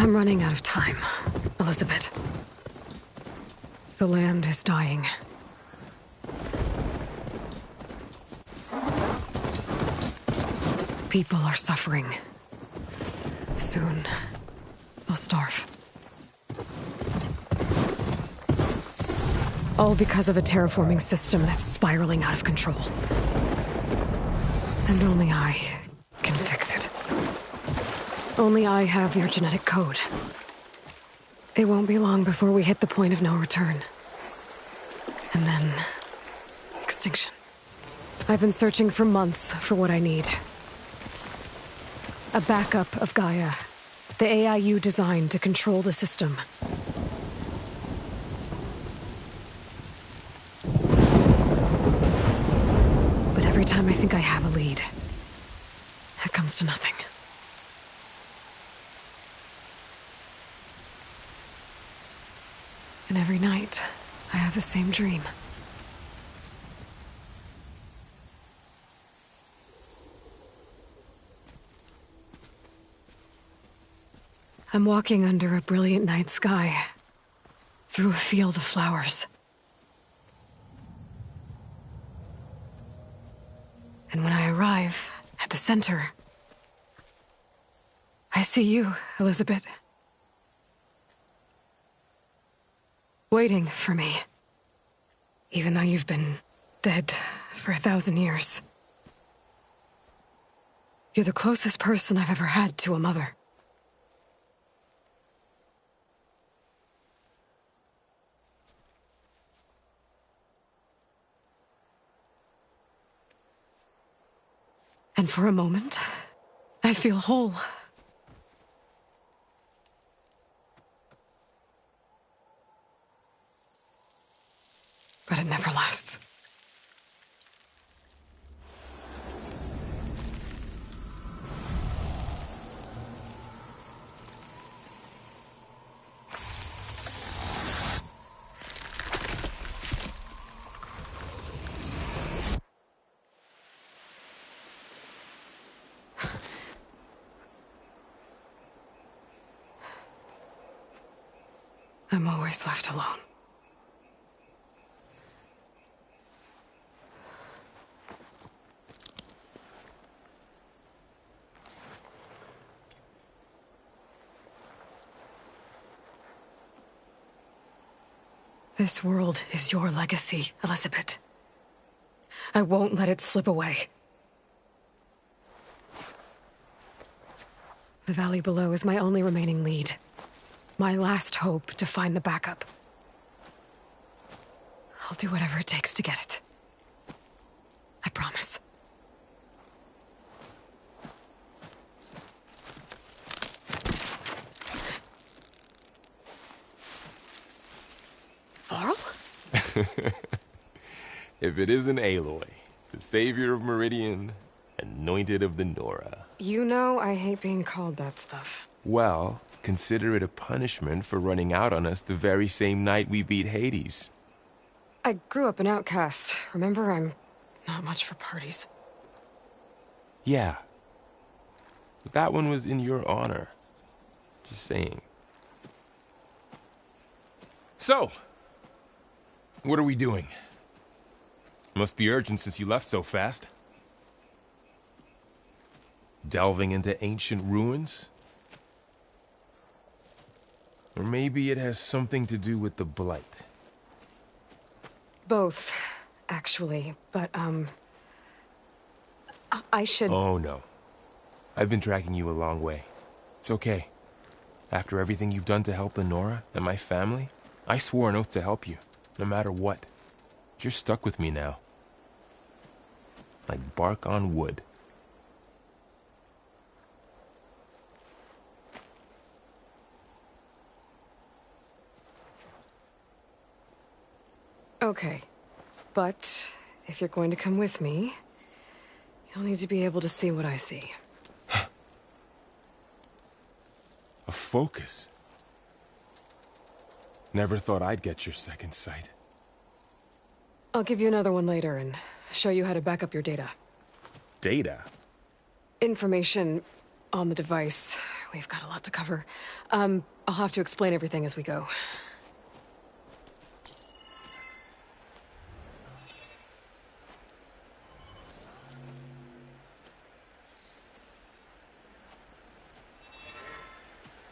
I'm running out of time, Elizabeth. The land is dying. People are suffering. Soon, they'll starve. All because of a terraforming system that's spiraling out of control. And only I can fix it. Only I have your genetic code. It won't be long before we hit the point of no return. And then... extinction. I've been searching for months for what I need. A backup of Gaia. The AIU designed to control the system. But every time I think I have a lead, it comes to nothing. And every night, I have the same dream. I'm walking under a brilliant night sky, through a field of flowers. And when I arrive at the center, I see you, Elizabeth. Waiting for me. Even though you've been dead for 1,000 years. You're the closest person I've ever had to a mother. And for a moment, I feel whole. But it never lasts. I'm always left alone. This world is your legacy, Elizabeth. I won't let it slip away. The valley below is my only remaining lead. My last hope to find the backup. I'll do whatever it takes to get it. I promise. Varl? If it isn't Aloy, the savior of Meridian, anointed of the Nora. You know I hate being called that stuff. Well, consider it a punishment for running out on us the very same night we beat Hades. I grew up an outcast. Remember, I'm not much for parties. Yeah. But that one was in your honor. Just saying. So, what are we doing? Must be urgent since you left so fast. Delving into ancient ruins? Or maybe it has something to do with the Blight. Both, actually, but, I should... Oh, no. I've been tracking you a long way. It's okay. After everything you've done to help the Nora and my family, I swore an oath to help you, no matter what. You're stuck with me now. Like bark on wood. Okay, but if you're going to come with me, you'll need to be able to see what I see. A focus? Never thought I'd get your second sight. I'll give you another one later and show you how to back up your data. Data? Information on the device we've got a lot to cover. I'll have to explain everything as we go.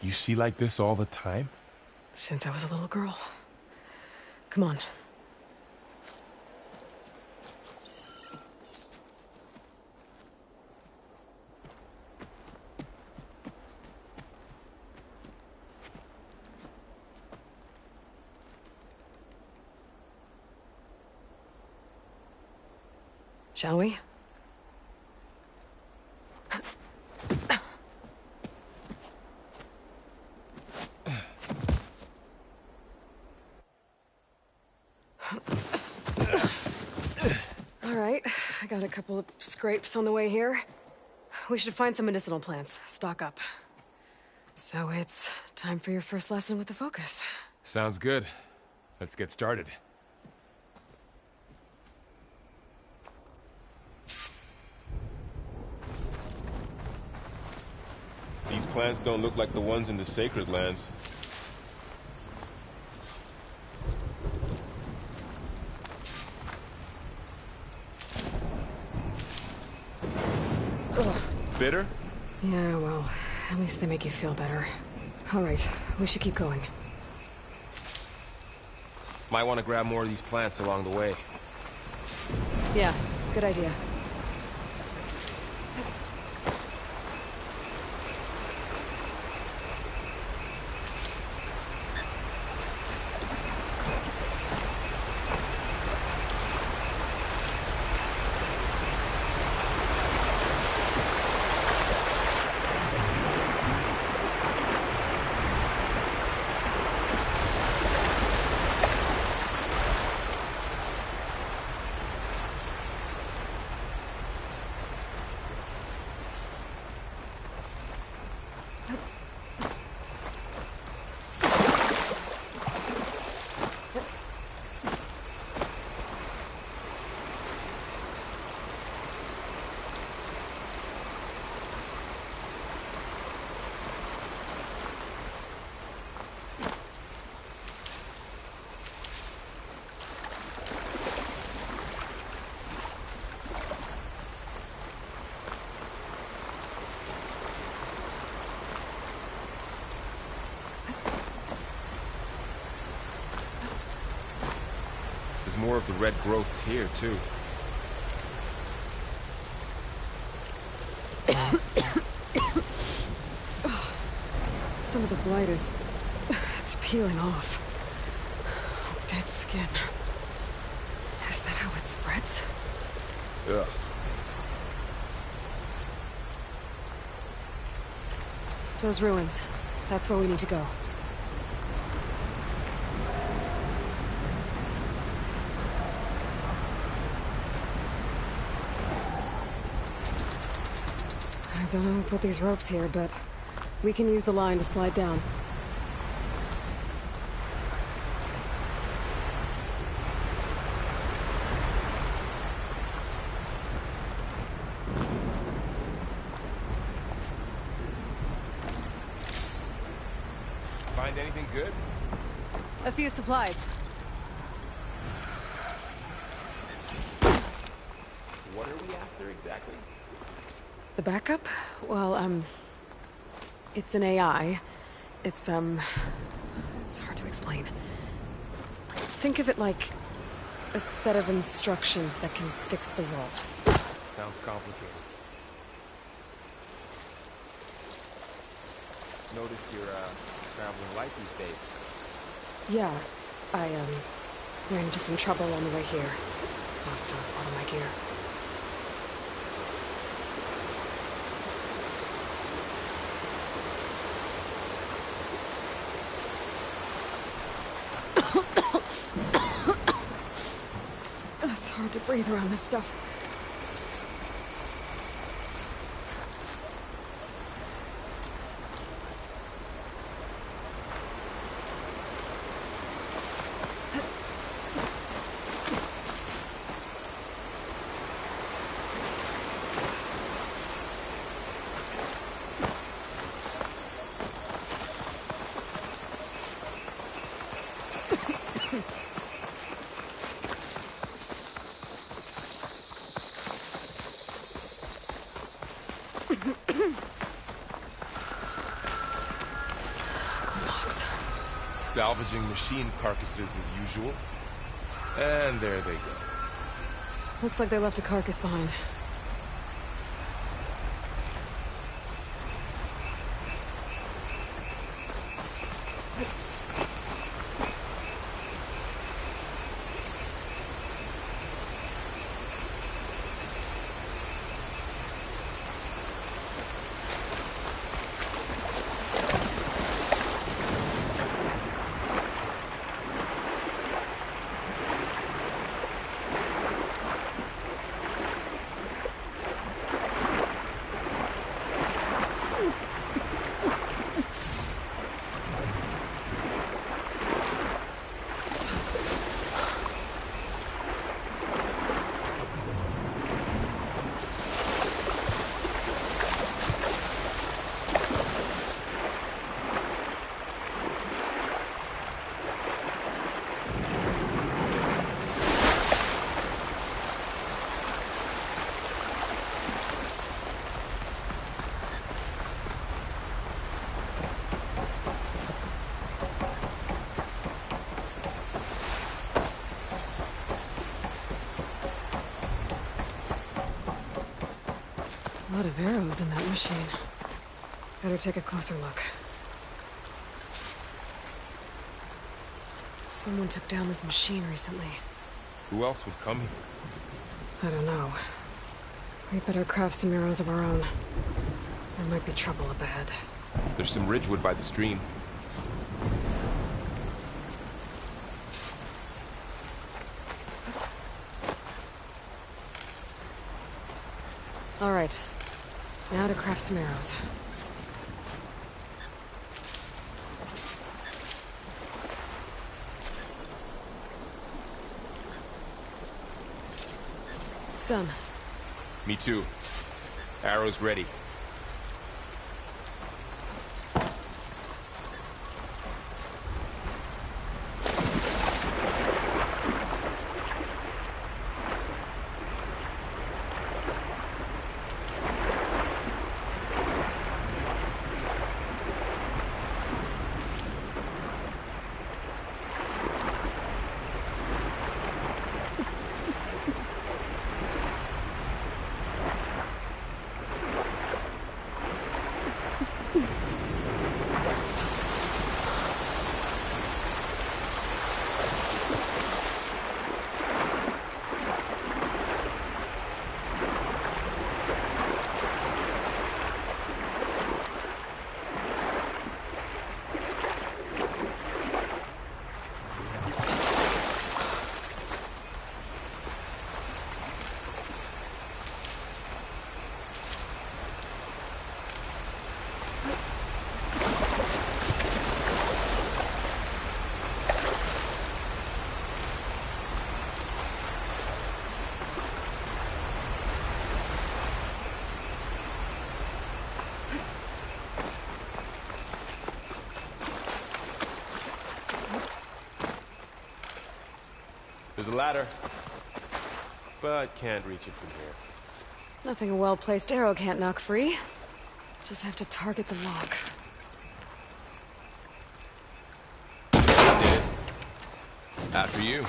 You see like this all the time? Since I was a little girl. Come on. Shall we? All right, I got a couple of scrapes on the way here. We should find some medicinal plants, stock up. So it's time for your first lesson with the Focus. Sounds good. Let's get started. These plants don't look like the ones in the Sacred Lands. Ugh. Bitter? Yeah, well, at least they make you feel better. All right, we should keep going. Might want to grab more of these plants along the way. Yeah, good idea. More of the red growths here, too. Some of the blight is... it's peeling off. Dead skin. Is that how it spreads? Ugh. Those ruins. That's where we need to go. I don't know who put these ropes here, but we can use the line to slide down. Find anything good? A few supplies. What are we after exactly? The backup? Well, it's an AI. It's hard to explain. Think of it like a set of instructions that can fix the world. Sounds complicated. Noticed you're, traveling light these days. Yeah, I, ran into some trouble on the way here. Lost a lot of my gear. It's hard to breathe around this stuff. Logs. Salvaging machine carcasses as usual. And there they go. Looks like they left a carcass behind. A lot of arrows in that machine. Better take a closer look. Someone took down this machine recently. Who else would come here? I don't know. We better craft some arrows of our own. There might be trouble up ahead. There's some ridgewood by the stream. All right. Now to craft some arrows. Done. Me too. Arrows ready. There's a ladder, but can't reach it from here. Nothing a well-placed arrow can't knock free. Just have to target the lock. Did. After you.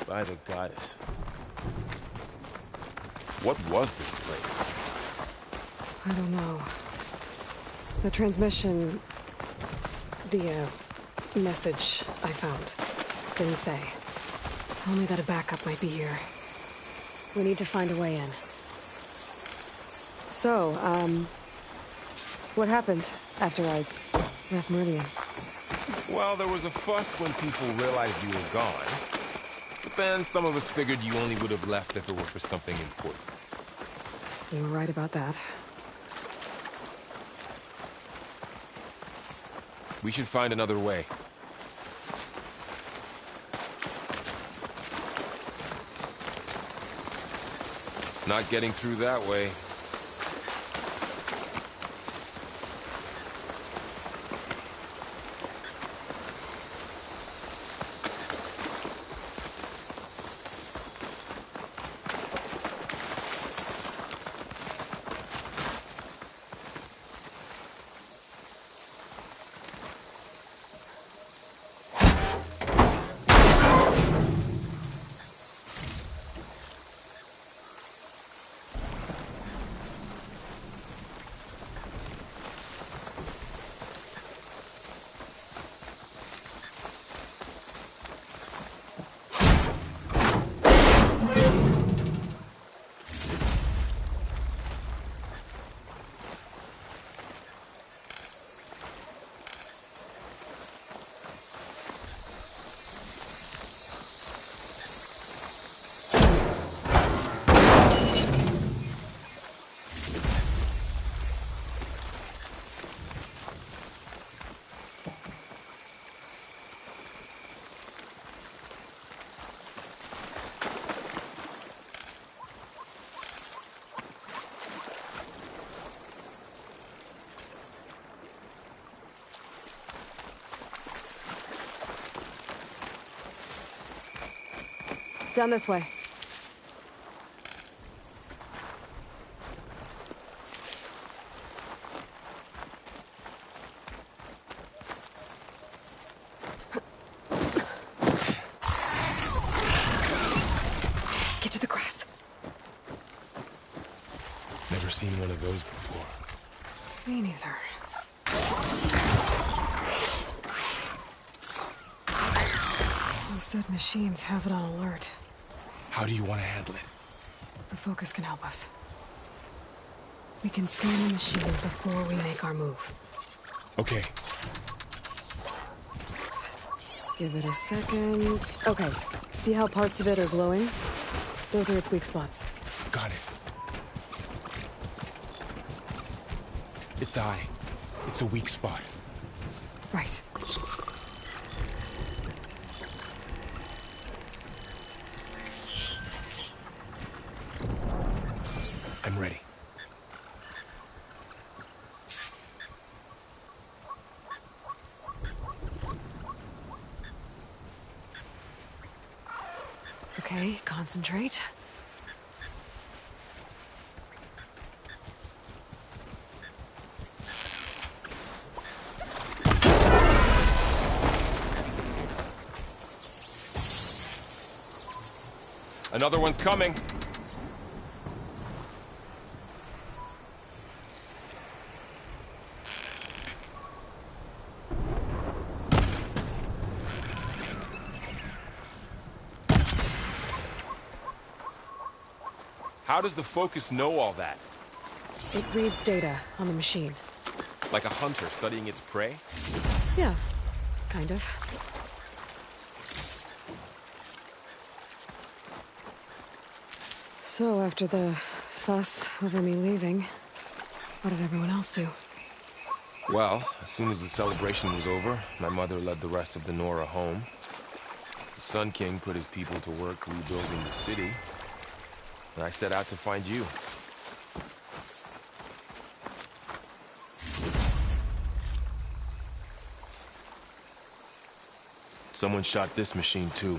By the goddess. What was this place? I don't know. The transmission... the, message I found didn't say. Only that a backup might be here. We need to find a way in. So, what happened after I left Meridian? Well, there was a fuss when people realized you were gone. But then some of us figured you only would have left if it were for something important. You were right about that. We should find another way. Not getting through that way. Down this way. Get to the grass. Never seen one of those before. Me neither. Those dead machines have it on alert. How do you want to handle it? The focus can help us. We can scan the machine before we make our move. Okay. Give it a second. Okay, see how parts of it are glowing? Those are its weak spots. Got it. Its eye. It's a weak spot. Right. I'm ready. Okay, concentrate. Another one's coming. How does the focus know all that? It reads data on the machine. Like a hunter studying its prey? Yeah, kind of. So, after the fuss over me leaving, what did everyone else do? Well, as soon as the celebration was over, my mother led the rest of the Nora home. The Sun King put his people to work rebuilding the city, and I set out to find you. Someone shot this machine too.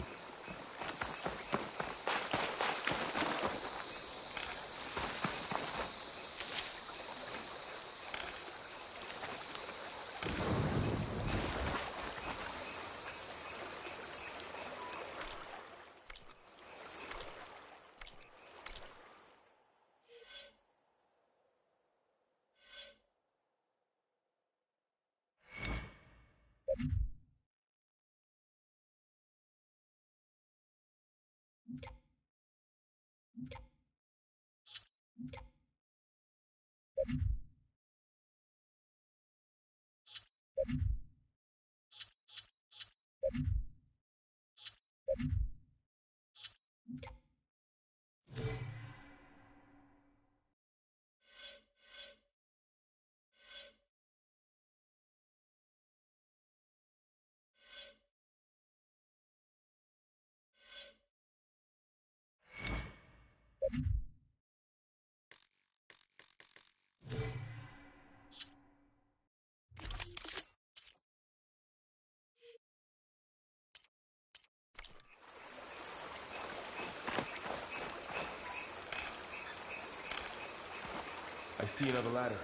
I see another ladder.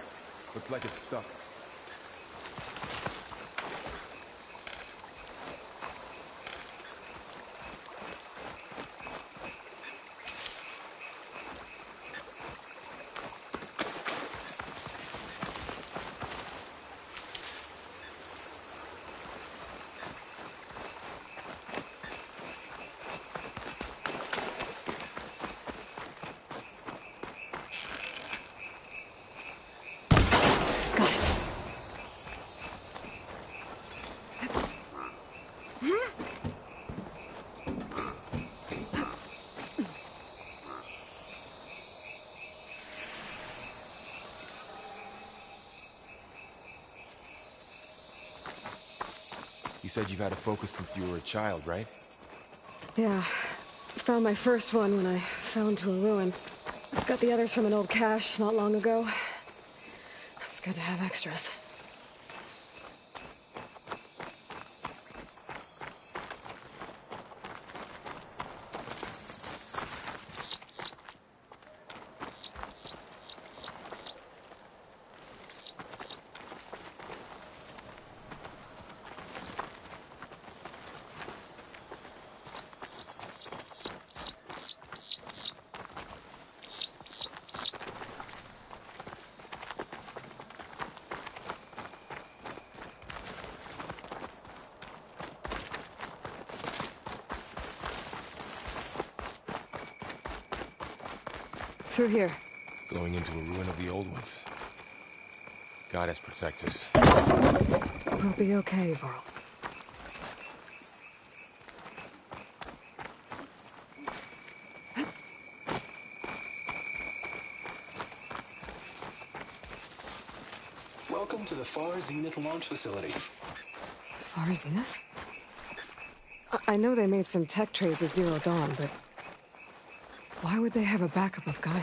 Looks like it's stuck. Got it. You said you've had a focus since you were a child, right? Yeah. Found my first one when I fell into a ruin. Got the others from an old cache not long ago. It's good to have extras. Through here. Going into a ruin of the old ones. Goddess protect us. We'll be okay, Varl. Welcome to the Far Zenith launch facility. Far Zenith? I know they made some tech trades with Zero Dawn, but why would they have a backup of Gaia?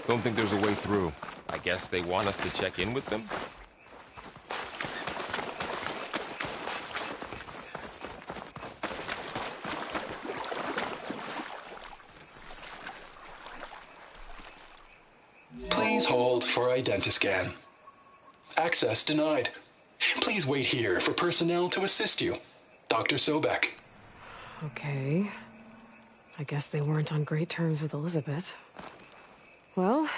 Don't think there's a way through. I guess they want us to check in with them? Please hold for Identiscan. Access denied. Please wait here for personnel to assist you. Dr. Sobek. Okay. I guess they weren't on great terms with Elizabeth. Well,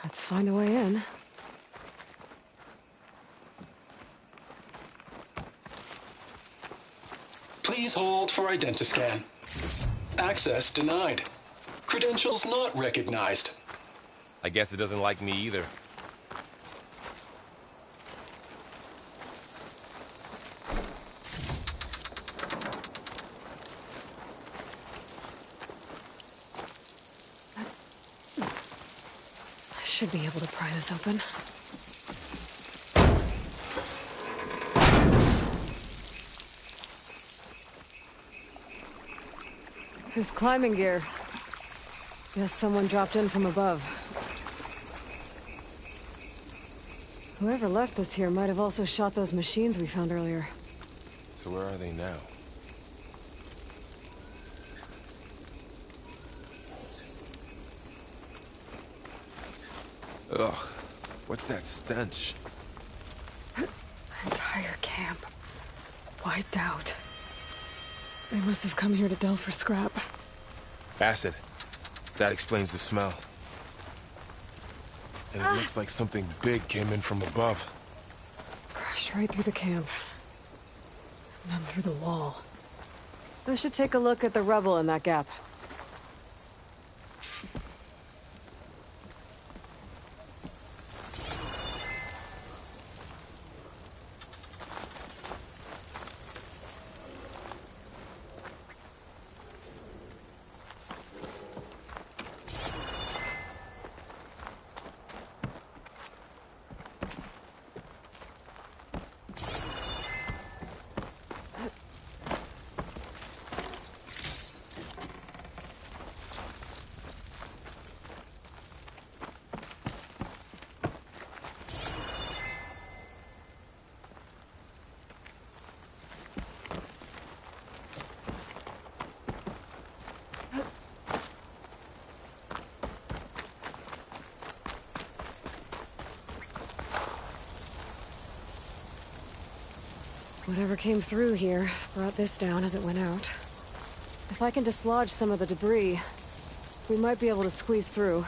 let's find a way in. Please hold for Identiscan. Access denied. Credentials not recognized. I guess it doesn't like me either. I should be able to pry this open. There's climbing gear. Guess someone dropped in from above. Whoever left this here might have also shot those machines we found earlier. So where are they now? Ugh, what's that stench? Entire camp. Wiped out. They must have come here to delve for scrap. Acid. That explains the smell. And it looks like something big came in from above. Crashed right through the camp. And then through the wall. I should take a look at the rubble in that gap. Whatever came through here brought this down as it went out. If I can dislodge some of the debris, we might be able to squeeze through.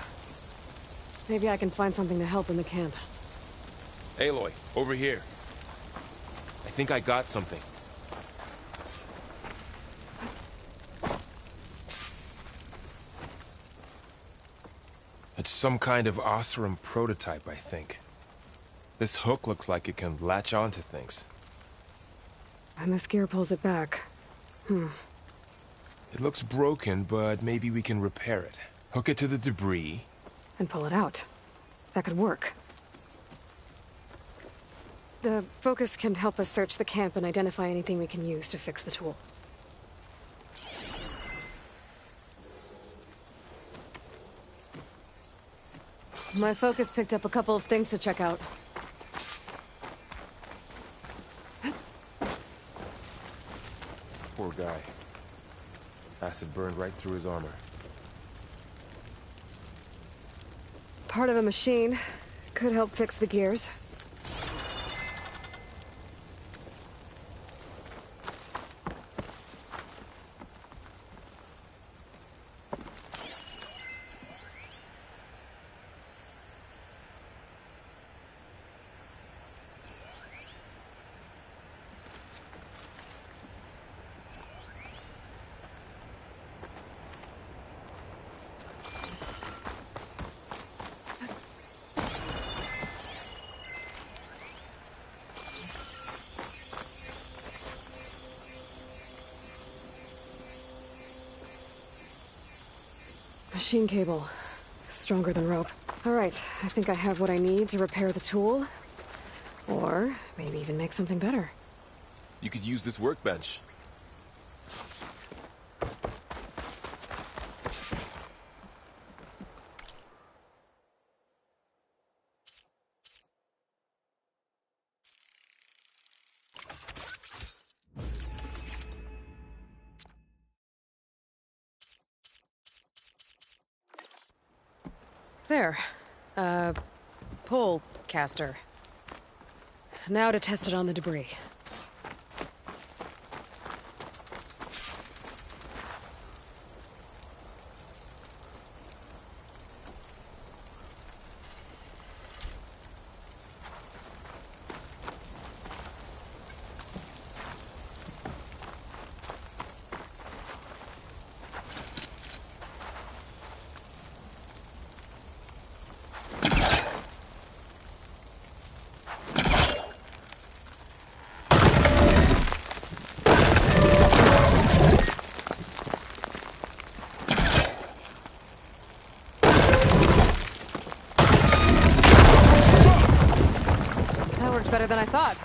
Maybe I can find something to help in the camp. Aloy, over here. I think I got something. It's some kind of Oseram prototype, I think. This hook looks like it can latch onto things. And this gear pulls it back. It looks broken, but maybe we can repair it. Hook it to the debris. And pull it out. That could work. The focus can help us search the camp and identify anything we can use to fix the tool. My focus picked up a couple of things to check out. Poor guy. Acid burned right through his armor. Part of a machine. Could help fix the gears. Machine cable. Stronger than rope. Alright, I think I have what I need to repair the tool. Or maybe even make something better. You could use this workbench. There. Pole caster. Now to test it on the debris. Better than I thought.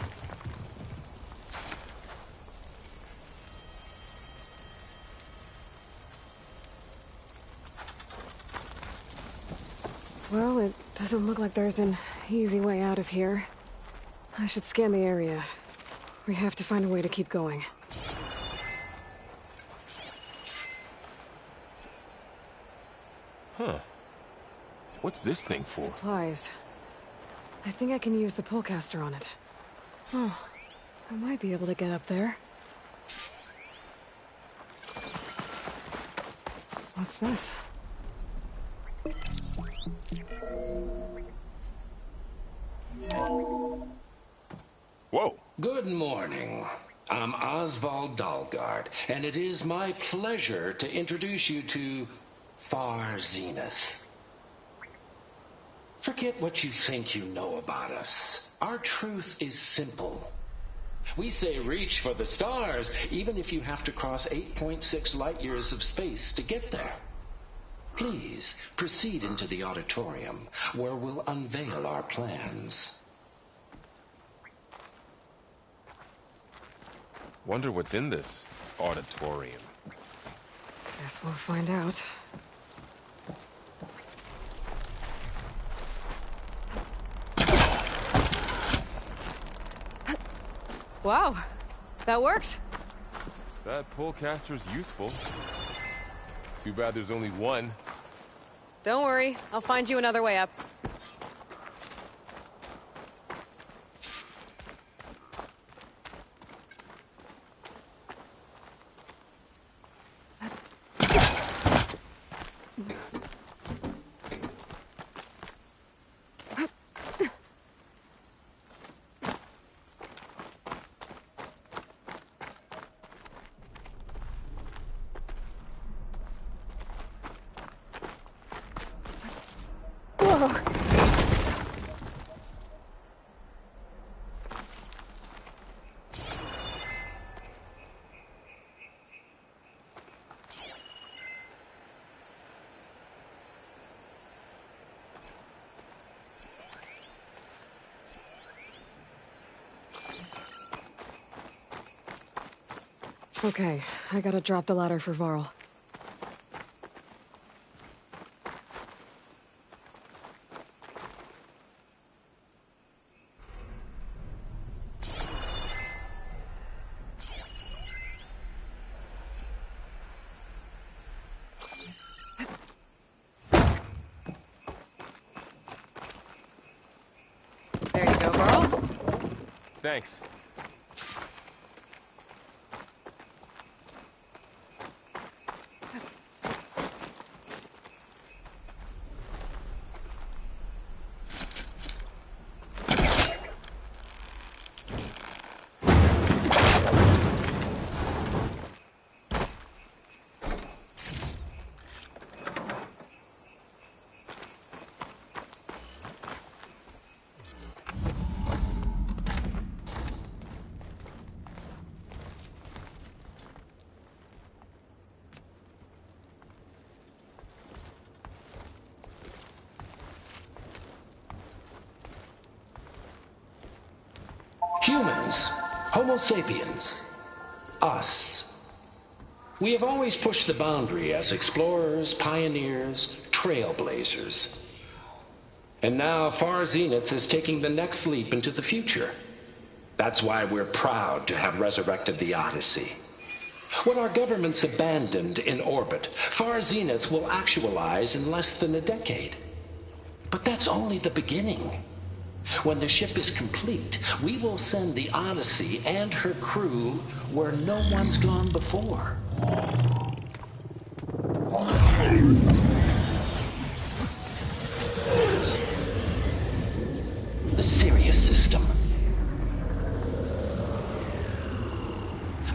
Well, it doesn't look like there's an easy way out of here. I should scan the area. We have to find a way to keep going. Huh. What's this thing for? Supplies. I think I can use the pullcaster on it. Oh, I might be able to get up there. What's this? Whoa! Good morning. I'm Oswald Dalgard, and it is my pleasure to introduce you to Far Zenith. Forget what you think you know about us. Our truth is simple. We say reach for the stars, even if you have to cross 8.6 light years of space to get there. Please, proceed into the auditorium, where we'll unveil our plans. Wonder what's in this auditorium. Guess we'll find out. Wow, that worked. That pullcaster's useful. Too bad there's only one. Don't worry, I'll find you another way up. Okay, I gotta drop the ladder for Varl. There you go, Varl. Thanks. Humans, Homo sapiens, us. We have always pushed the boundary as explorers, pioneers, trailblazers. And now Far Zenith is taking the next leap into the future. That's why we're proud to have resurrected the Odyssey. When our government's abandoned in orbit, Far Zenith will actualize in less than a decade. But that's only the beginning. When the ship is complete, we will send the Odyssey and her crew where no one's gone before. The Sirius system.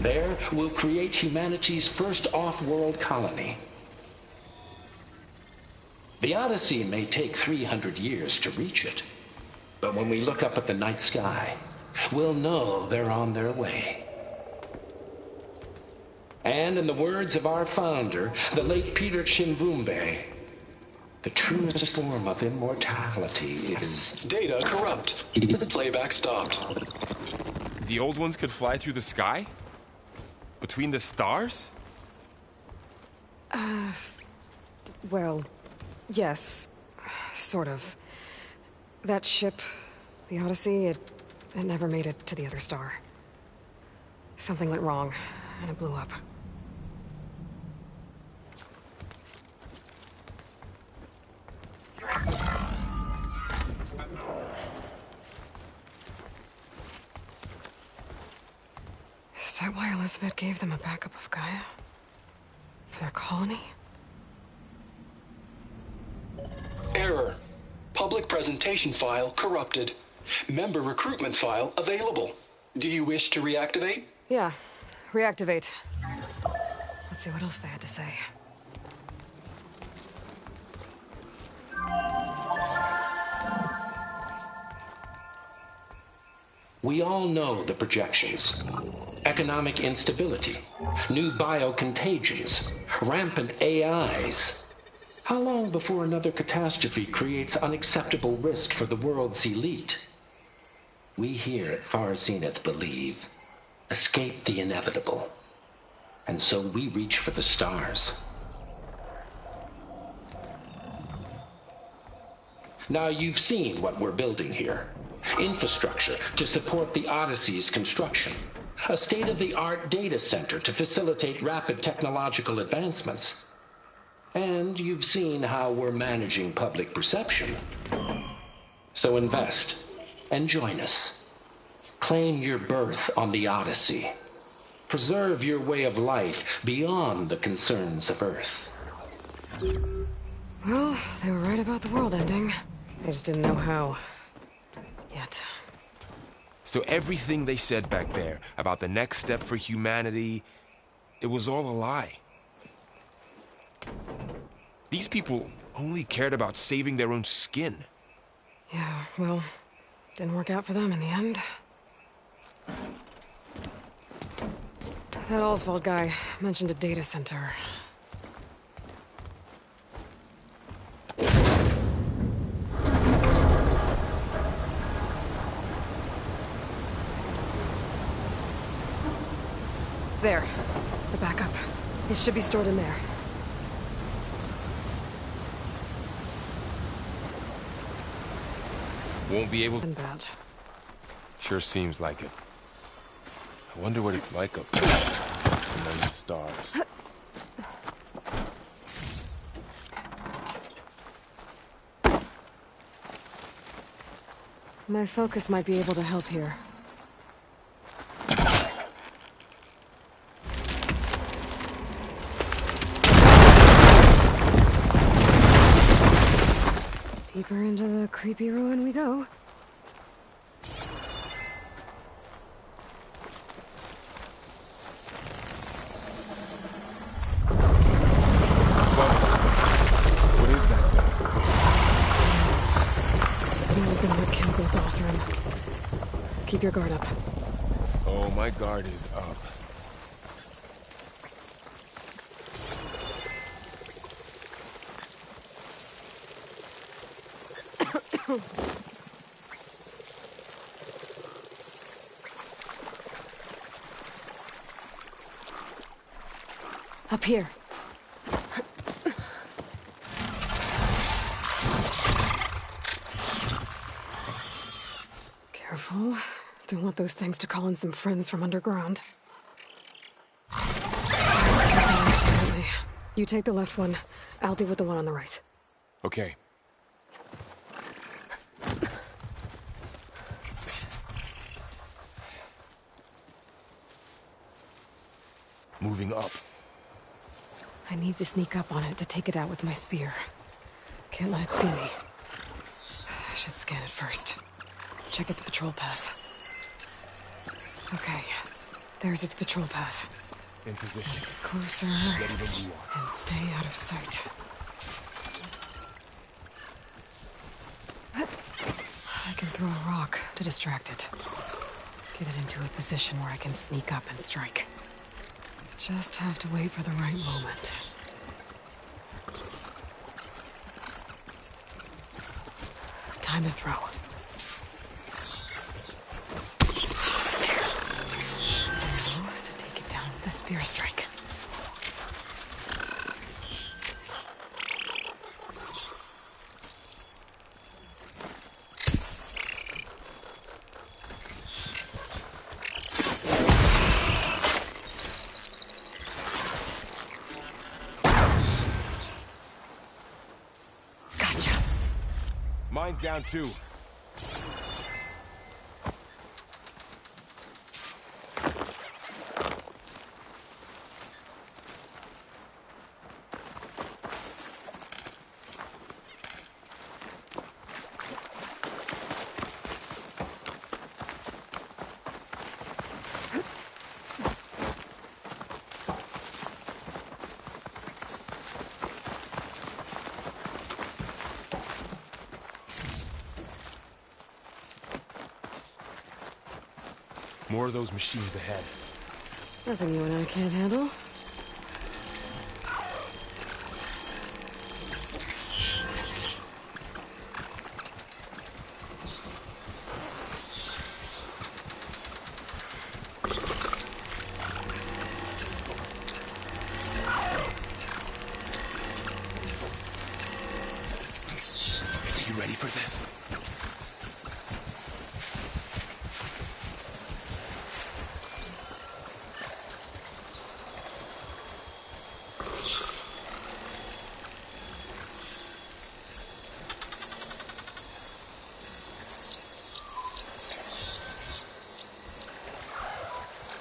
There, we'll create humanity's first off-world colony. The Odyssey may take 300 years to reach it, but when we look up at the night sky, we'll know they're on their way. And in the words of our founder, the late Peter Chimvumbe, the truest form of immortality is... Data corrupt. Playback stopped. The old ones could fly through the sky? Between the stars? Well, yes. Sort of. That ship, the Odyssey, it never made it to the other star. Something went wrong, and it blew up. Is that why Elizabeth gave them a backup of Gaia? For their colony? Error. Public presentation file corrupted. Member recruitment file available. Do you wish to reactivate? Yeah. Reactivate. Let's see what else they had to say. We all know the projections. Economic instability, new biocontagions, rampant AIs. How long before another catastrophe creates unacceptable risk for the world's elite? We here at Far Zenith believe, escape the inevitable. And so we reach for the stars. Now you've seen what we're building here. Infrastructure to support the Odyssey's construction. A state-of-the-art data center to facilitate rapid technological advancements. And you've seen how we're managing public perception. So invest and join us. Claim your berth on the Odyssey. Preserve your way of life beyond the concerns of Earth. Well, they were right about the world ending. They just didn't know how. Yet. So everything they said back there about the next step for humanity, it was all a lie. These people only cared about saving their own skin. Yeah, well, didn't work out for them in the end. That Oswald guy mentioned a data center. There. The backup. It should be stored in there. Won't be able to... And bad. Sure seems like it. I wonder what it's like up there, among the stars. My focus might be able to help here. Deeper into the creepy ruin we go. What is that thing? We're gonna what killed those Oseram. Keep your guard up. Oh, my guard is up. Up here. Careful. Don't want those things to call in some friends from underground. You take the left one. I'll deal with the one on the right. Okay. Moving up. I need to sneak up on it to take it out with my spear. Can't let it see me. I should scan it first. Check its patrol path. Okay. There's its patrol path. In position. Get closer Ready when you are. and stay out of sight. I can throw a rock to distract it. Get it into a position where I can sneak up and strike. Just have to wait for the right moment. Time to throw. Now to take it down with a spear strike. Gotcha. Mine's down too. More of those machines ahead. Nothing you and I can't handle. Are you ready for this?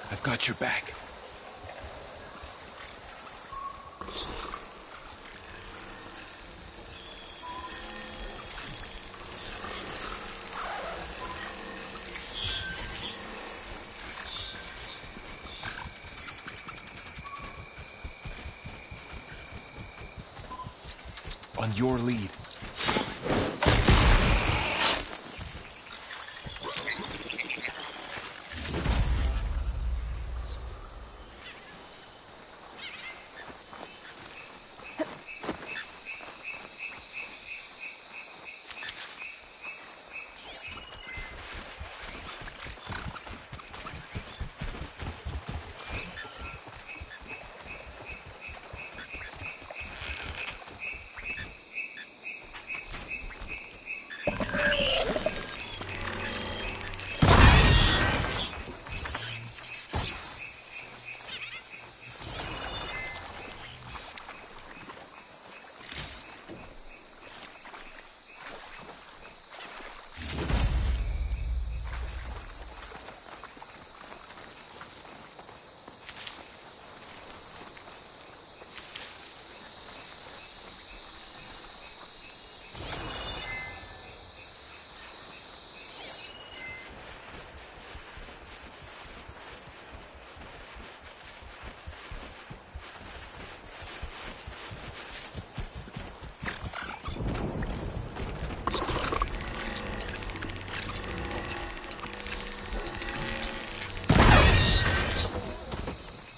I've got your back. On your lead.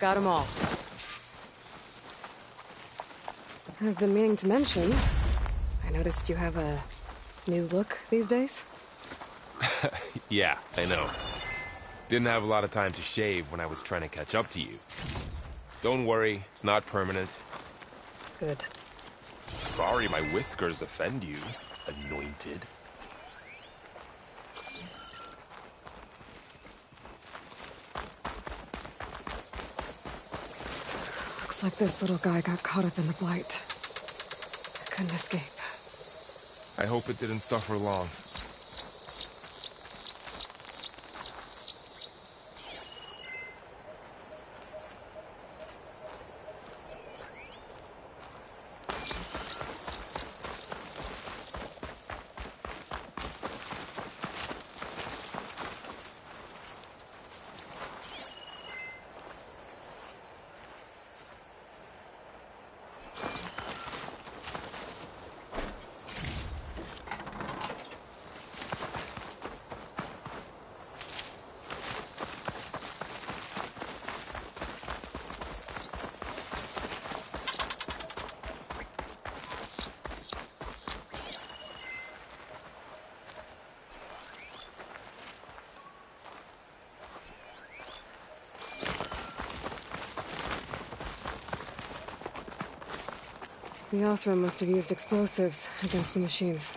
Got them all. I've been meaning to mention, I noticed you have a new look these days. Yeah, I know. Didn't have a lot of time to shave when I was trying to catch up to you. Don't worry, it's not permanent. Good. Sorry my whiskers offend you, anointed. Looks like this little guy got caught up in the blight. Couldn't escape. I hope it didn't suffer long. The Osram must have used explosives against the machines.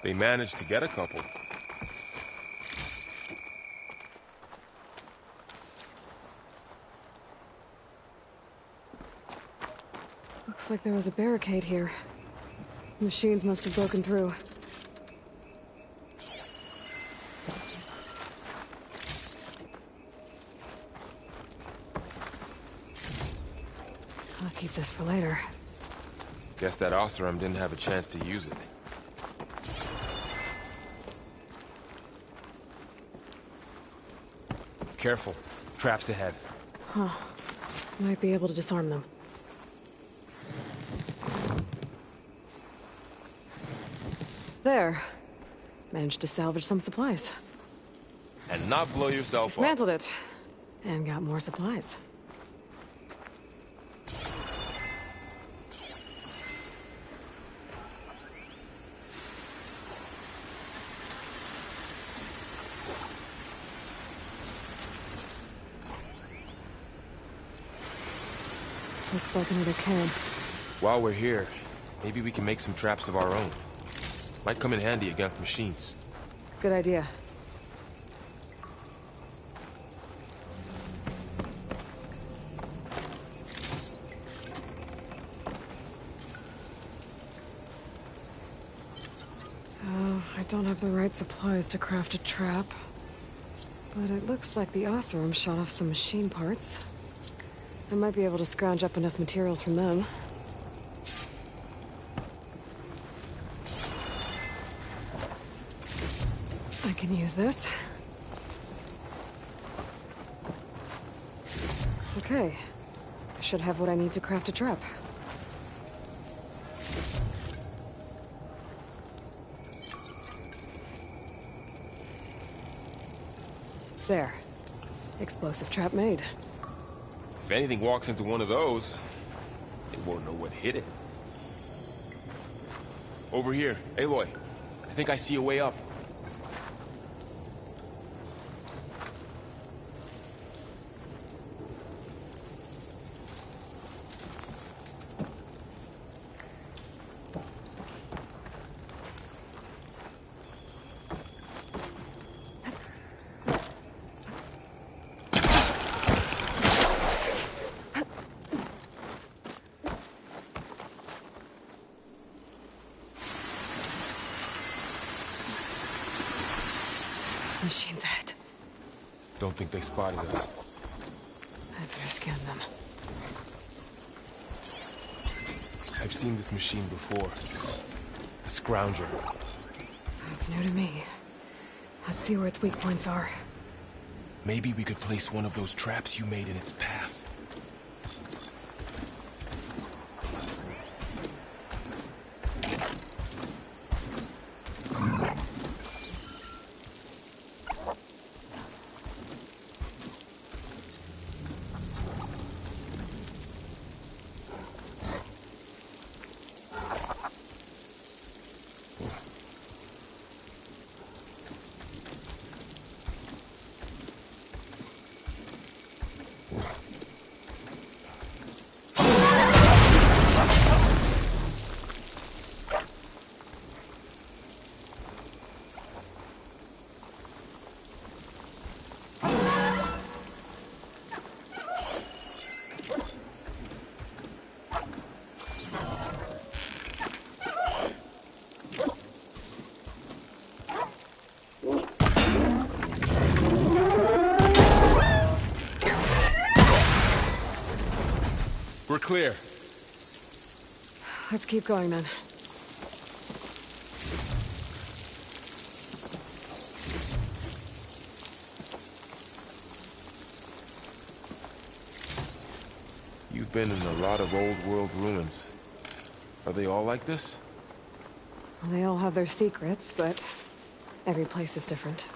They managed to get a couple. Looks like there was a barricade here. Machines must have broken through. I'll keep this for later. Guess that Oseram didn't have a chance to use it. Careful. Traps ahead. Huh. Might be able to disarm them. There. Managed to salvage some supplies. And not blow yourself up. Dismantled it. And got more supplies. Looks like another camp. While we're here, maybe we can make some traps of our own. Might come in handy against machines. Good idea. I don't have the right supplies to craft a trap. But it looks like the Oseram shot off some machine parts. I might be able to scrounge up enough materials from them. I can use this. Okay. I should have what I need to craft a trap. There. Explosive trap made. If anything walks into one of those, they won't know what hit it. Over here, Aloy. I think I see a way up. Machines ahead. Don't think they spotted us. I'd better scan them. I've seen this machine before. A Scrounger. That's new to me. Let's see where its weak points are. Maybe we could place one of those traps you made in its path. We're clear. Let's keep going then. You've been in a lot of old world ruins. Are they all like this? Well, they all have their secrets, but every place is different.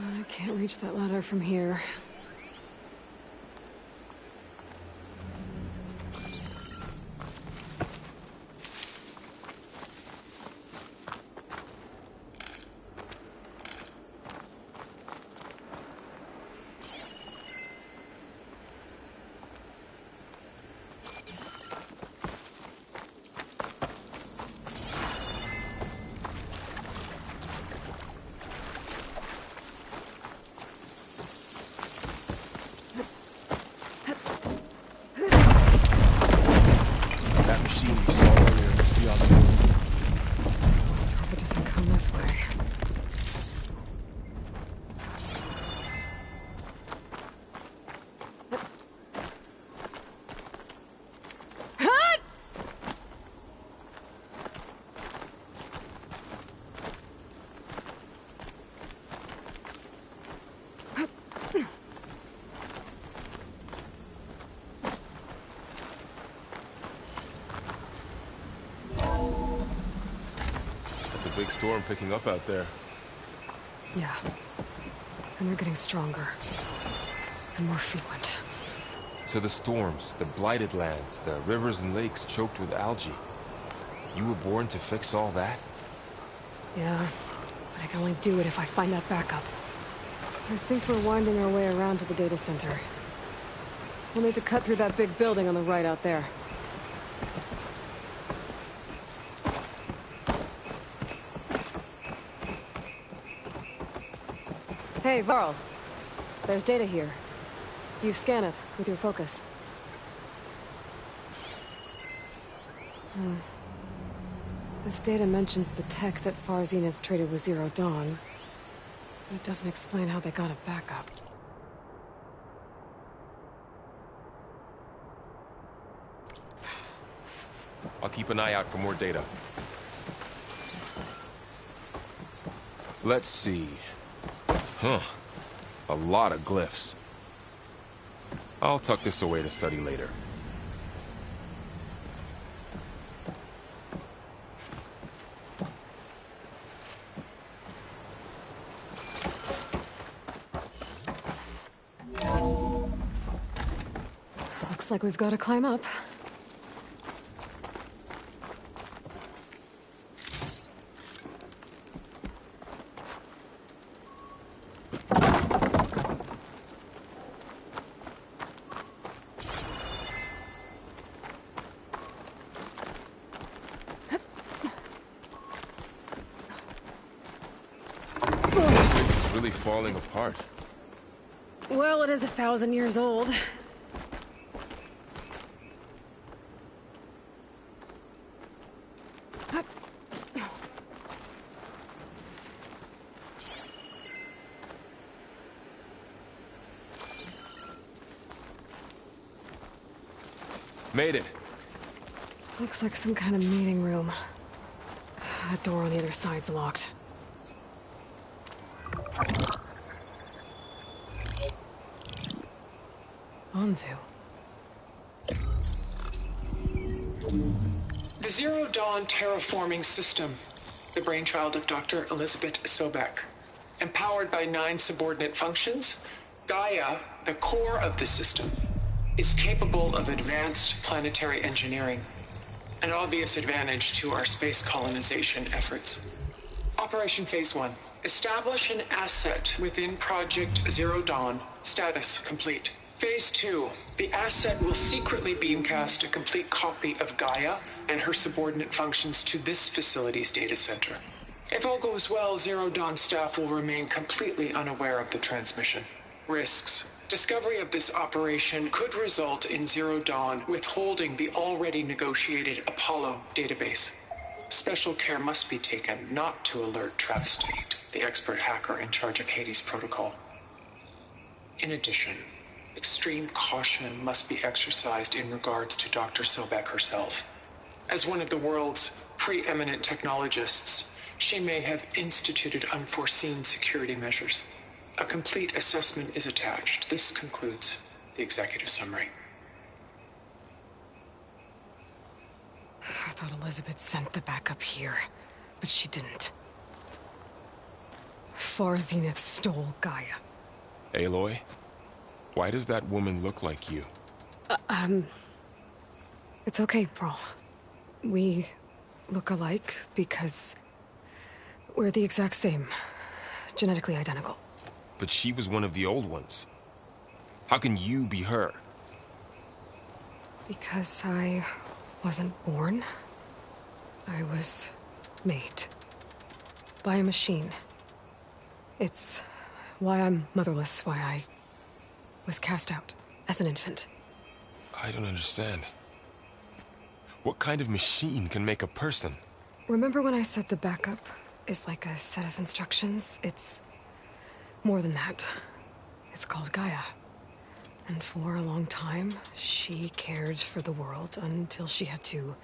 I can't reach that ladder from here. That machine you saw earlier must be on the move. Let's hope it doesn't come this way. It's a big storm picking up out there. Yeah. And they're getting stronger. And more frequent. So the storms, the blighted lands, the rivers and lakes choked with algae. You were born to fix all that? Yeah. But I can only do it if I find that backup. I think we're winding our way around to the data center. We'll need to cut through that big building on the right out there. Hey, Varl. There's data here. You scan it with your focus. This data mentions the tech that Far Zenith traded with Zero Dawn. But it doesn't explain how they got it back up. I'll keep an eye out for more data. Let's see. Huh. A lot of glyphs. I'll tuck this away to study later. Looks like we've got to climb up. This is really falling apart. Well, it is 1,000 years old. Made it. Looks like some kind of meeting room. That door on the other side's locked. Anzu. The Zero Dawn terraforming system, the brainchild of Dr. Elizabeth Sobek. Empowered by 9 subordinate functions, Gaia, the core of the system, is capable of advanced planetary engineering, an obvious advantage to our space colonization efforts. Operation Phase 1. Establish an asset within Project Zero Dawn. Status complete. Phase 2. The asset will secretly beamcast a complete copy of Gaia and her subordinate functions to this facility's data center. If all goes well, Zero Dawn staff will remain completely unaware of the transmission. Risks. Discovery of this operation could result in Zero Dawn withholding the already negotiated Apollo database. Special care must be taken not to alert Travis Tate, the expert hacker in charge of Hades Protocol. In addition, extreme caution must be exercised in regards to Dr. Sobek herself. As one of the world's preeminent technologists, she may have instituted unforeseen security measures. A complete assessment is attached. This concludes the executive summary. I thought Elizabeth sent the backup here, but she didn't. Far Zenith stole Gaia. Aloy? Why does that woman look like you? It's okay, Pearl. We look alike because we're the exact same. Genetically identical. But she was one of the old ones. How can you be her? Because I wasn't born. I was made. By a machine. It's why I'm motherless, why I was cast out as an infant. I don't understand. What kind of machine can make a person? Remember when I said the backup is like a set of instructions? It's more than that. It's called Gaia. And for a long time, she cared for the world until she had to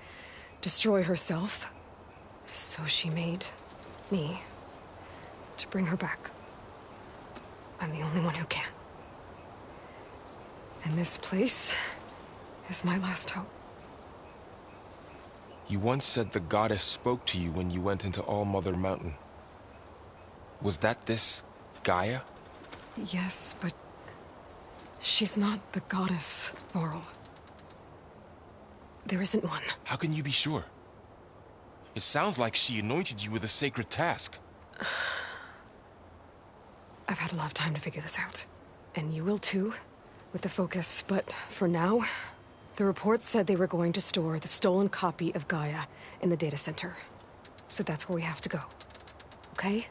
destroy herself. So she made me to bring her back. I'm the only one who can. And this place is my last hope. You once said the goddess spoke to you when you went into All Mother Mountain. Was that this Gaia? Yes, but she's not the goddess, Varl. There isn't one. How can you be sure? It sounds like she anointed you with a sacred task. I've had a lot of time to figure this out. And you will too, with the focus. But for now, the reports said they were going to store the stolen copy of Gaia in the data center. So that's where we have to go. Okay?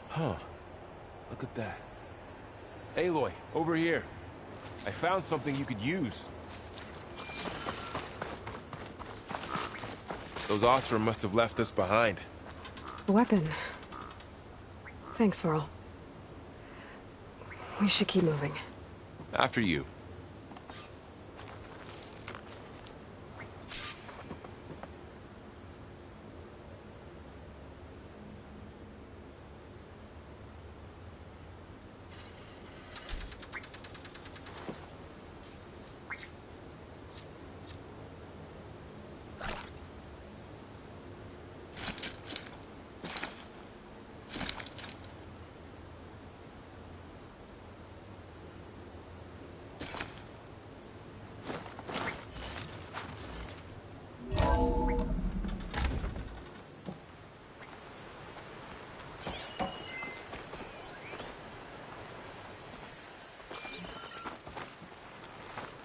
Huh. Look at that. Aloy, over here. I found something you could use. Those Ostrom must have left us behind. A weapon. Thanks, Varl. We should keep moving. After you.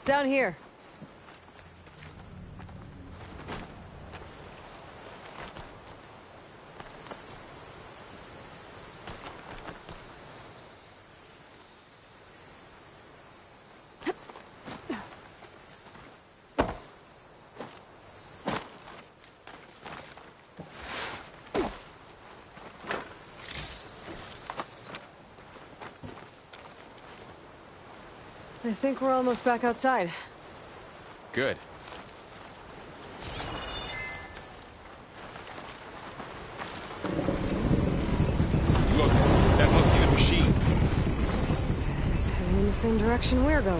Down here. I think we're almost back outside. Good. Look, that must be the machine. It's heading in the same direction we're going.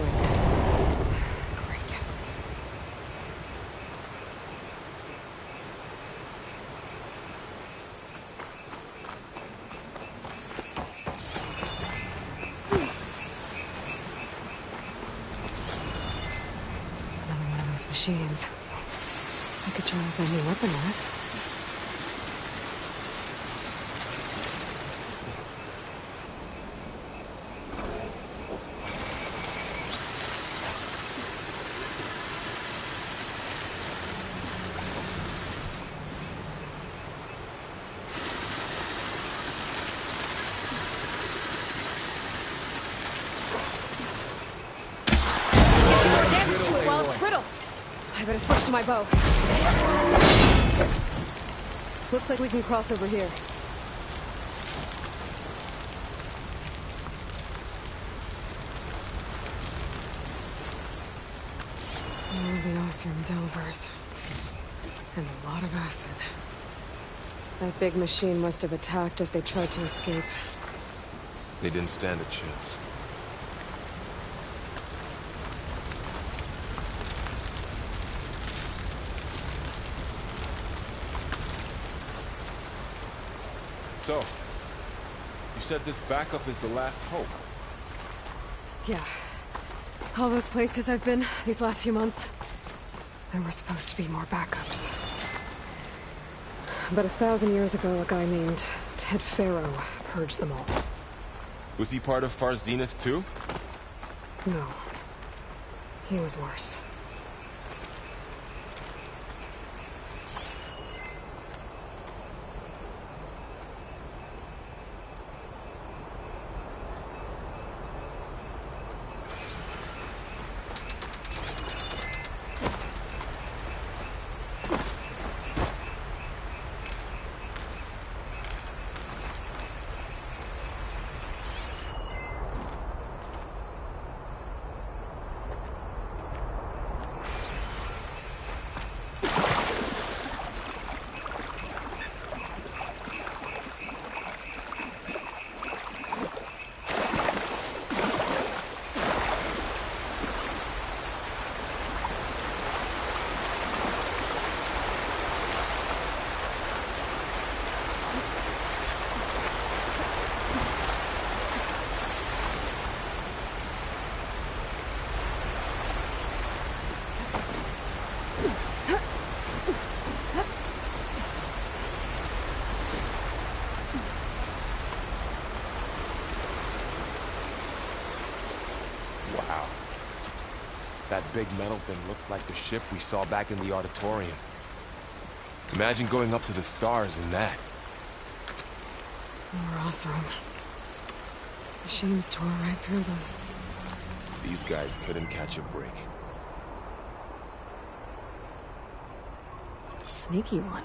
Great. machines. I could try with that new weapon on it. Damage to it while it's brittle. I better switch to my bow. Looks like we can cross over here. Oh, the Osram Delvers. And a lot of acid. That big machine must have attacked as they tried to escape. They didn't stand a chance. So, you said this backup is the last hope. Yeah. All those places I've been these last few months, there were supposed to be more backups. But 1,000 years ago, a guy named Ted Faro purged them all. Was he part of Far Zenith too? No. He was worse. Wow. That big metal thing looks like the ship we saw back in the auditorium. Imagine going up to the stars in that. More Osram. Machines tore right through them. These guys couldn't catch a break. Sneaky one.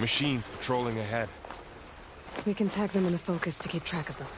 Machines patrolling ahead. We can tag them in the focus to keep track of them.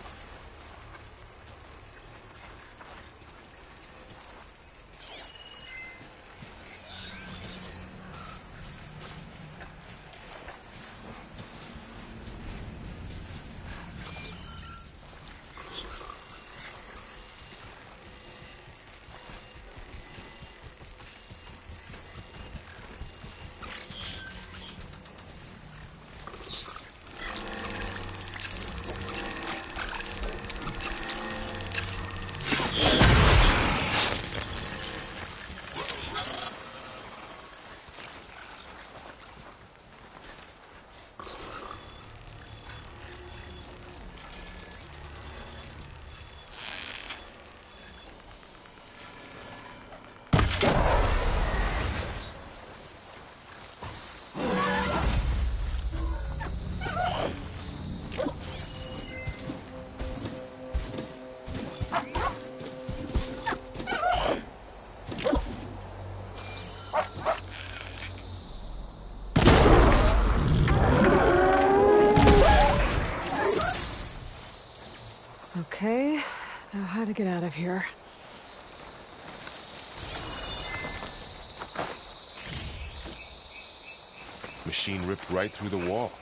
Okay, now how to get out of here. Machine ripped right through the wall.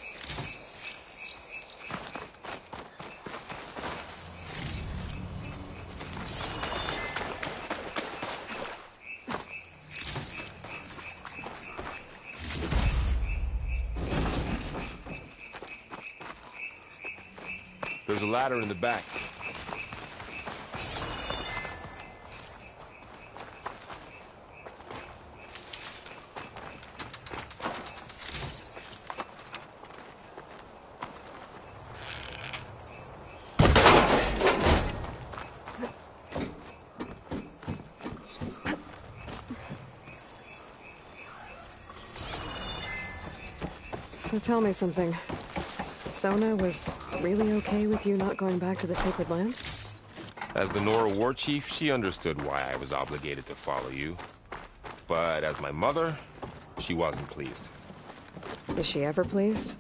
There's a ladder in the back. So tell me something. Sona was really okay with you not going back to the Sacred Lands? As the Nora war chief, she understood why I was obligated to follow you. But as my mother, she wasn't pleased. Is she ever pleased?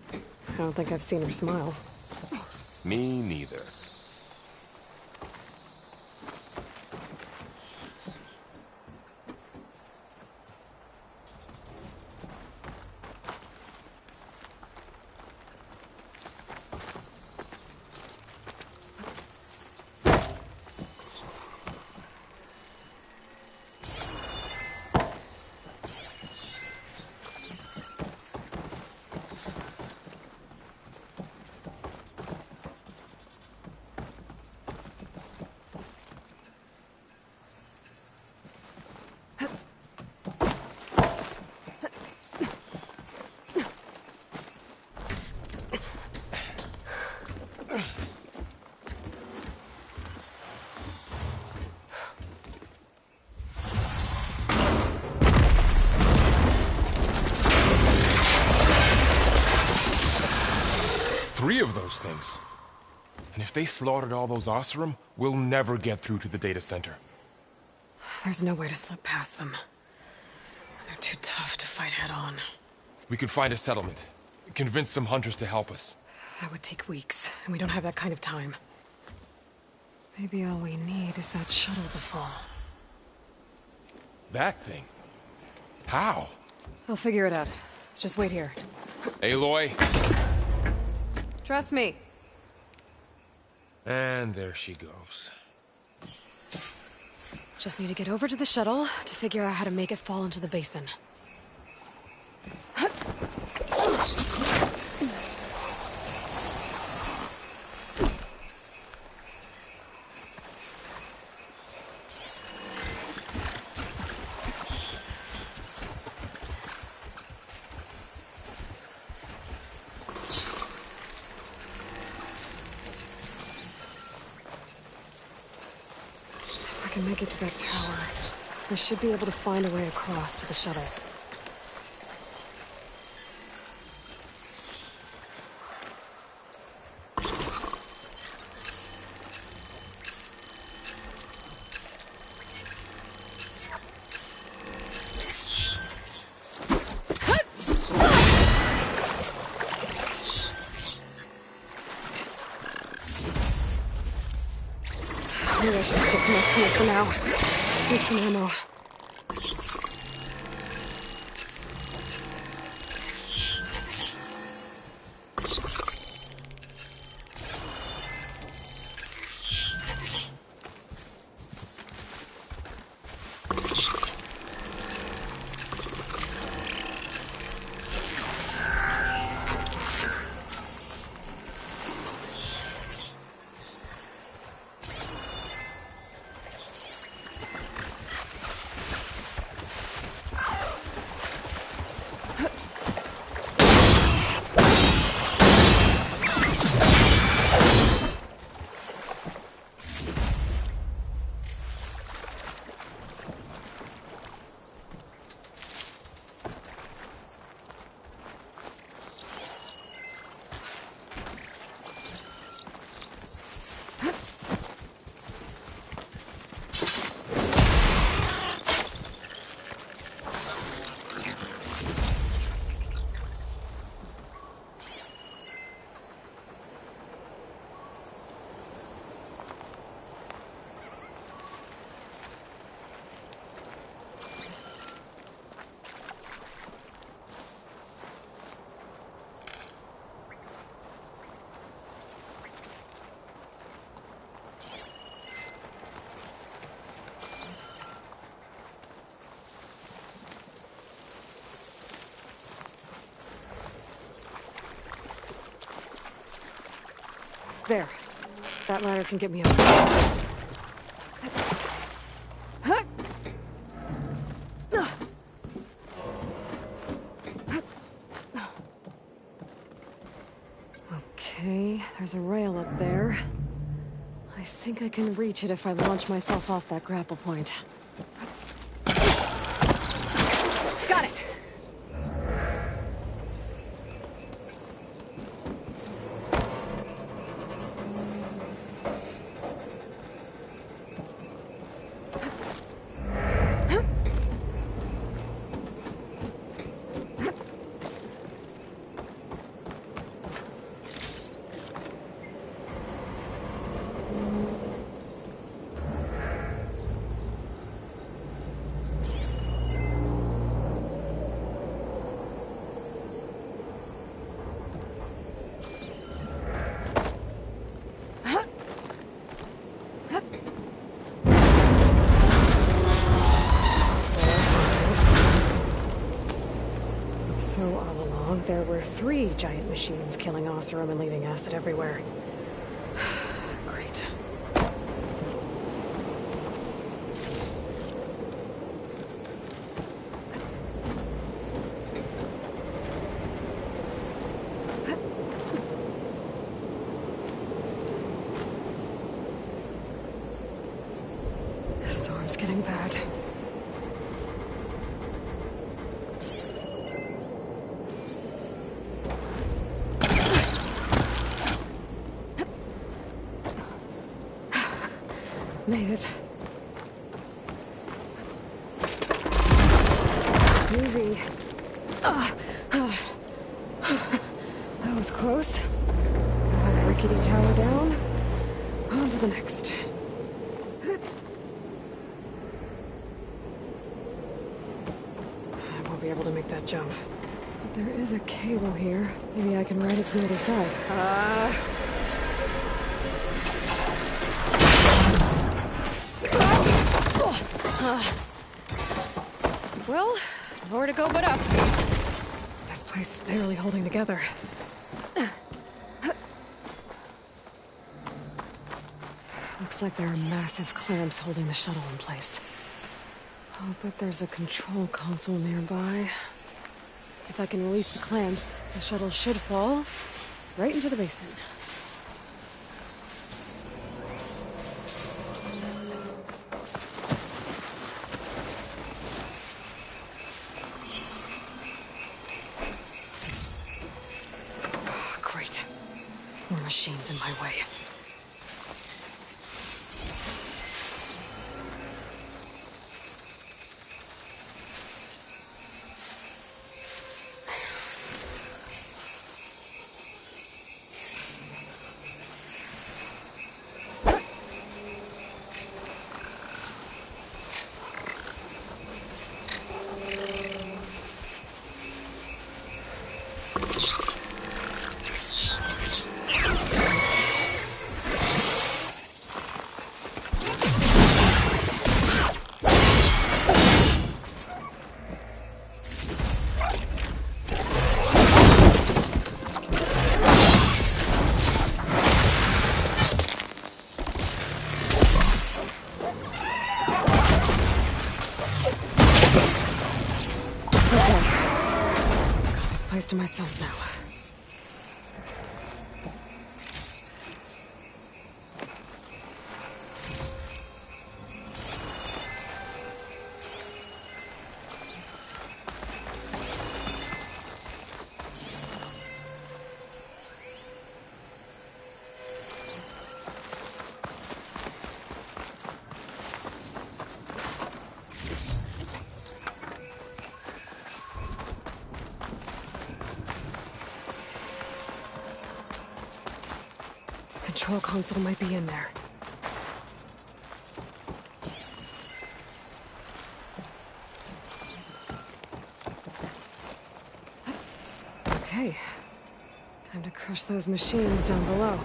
I don't think I've seen her smile. Me neither. Three of those things. And if they slaughtered all those Oseram, we'll never get through to the data center. There's no way to slip past them. They're too tough to fight head-on. We could find a settlement. Convince some hunters to help us. That would take weeks, and we don't have that kind of time. Maybe all we need is that shuttle to fall. That thing? How? I'll figure it out. Just wait here. Aloy. Trust me. And there she goes. Just need to get over to the shuttle to figure out how to make it fall into the basin. If I can make it to that tower, I should be able to find a way across to the shuttle. Maybe I should stick to my spear for now. Save some ammo. There. That ladder can get me up. Okay, there's a rail up there. I think I can reach it if I launch myself off that grapple point. Got it! So all along, there were 3 giant machines killing Oseram and leaving acid everywhere. Great. The storm's getting bad. Made it. Easy. That was close. That rickety tower down. On to the next. I won't be able to make that jump. But there is a cable here. Maybe I can ride it to the other side. Well, nowhere to go but up. This place is barely holding together. Looks like there are massive clamps holding the shuttle in place. I'll bet there's a control console nearby. If I can release the clamps, the shuttle should fall right into the basin. More machines in my way. To myself now. Control console might be in there. Okay. Time to crush those machines down below.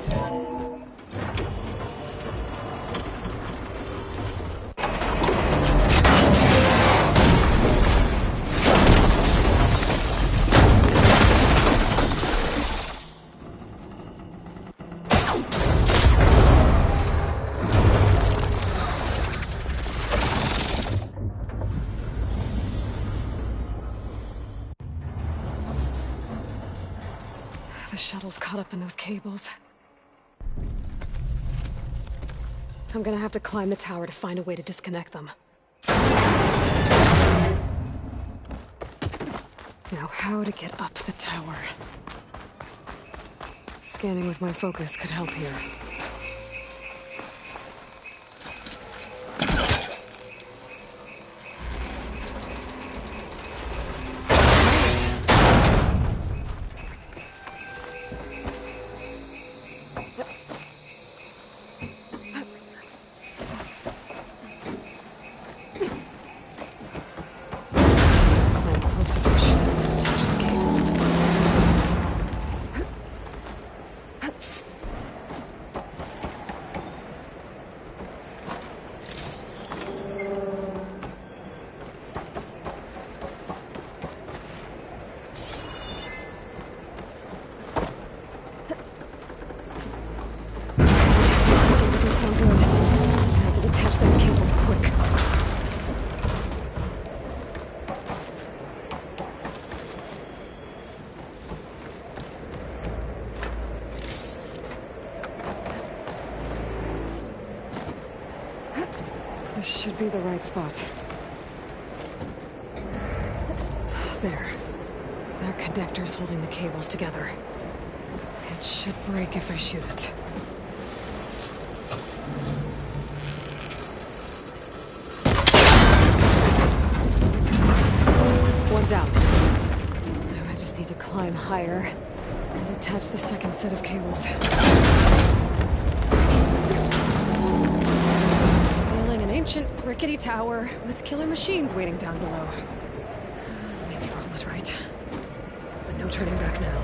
shuttle's caught up in those cables. I'm gonna have to climb the tower to find a way to disconnect them. Now, how to get up the tower? Scanning with my focus could help here. This should be the right spot. There. That connector's holding the cables together. It should break if I shoot it. One down. Now I just need to climb higher and attach the second set of cables. Ancient, rickety tower with killer machines waiting down below. Maybe Rob was right. But no turning back now.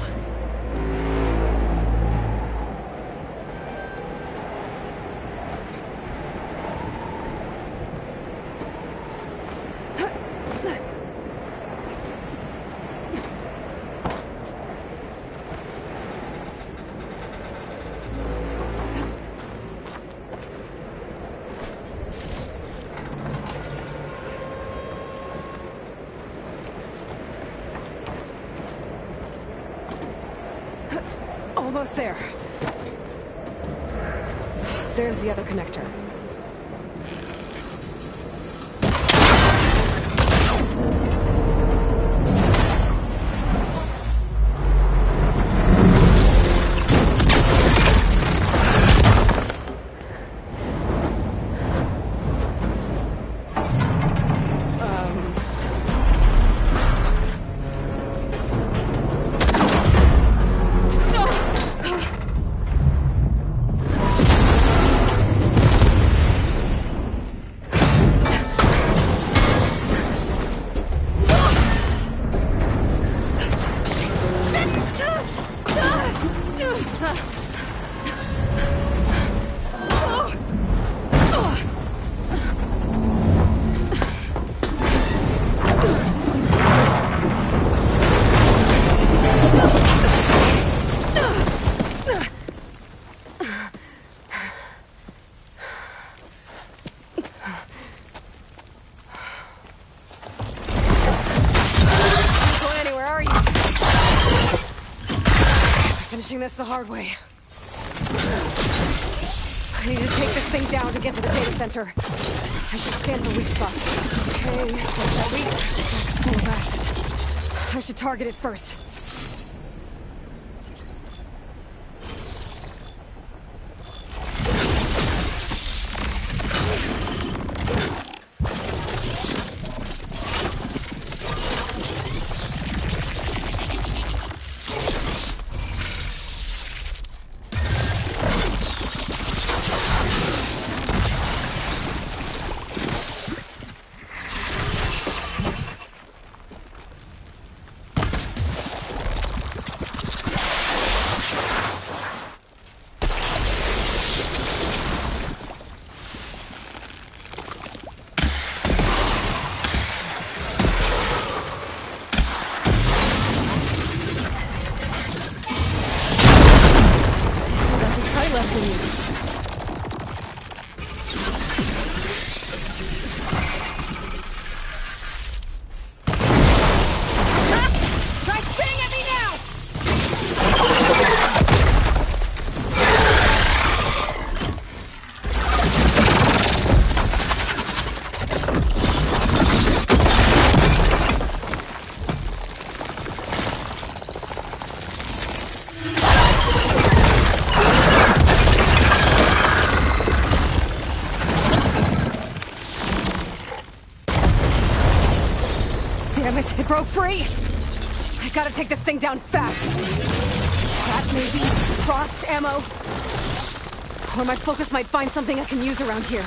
Almost there. There's the other connector. Finishing this the hard way. I need to take this thing down to get to the data center. I should scan for weak spots. Okay, what's that weak? It's full of acid. I should target it first. it! It broke free! I gotta take this thing down fast. That maybe? Frost ammo? Or my focus might find something I can use around here.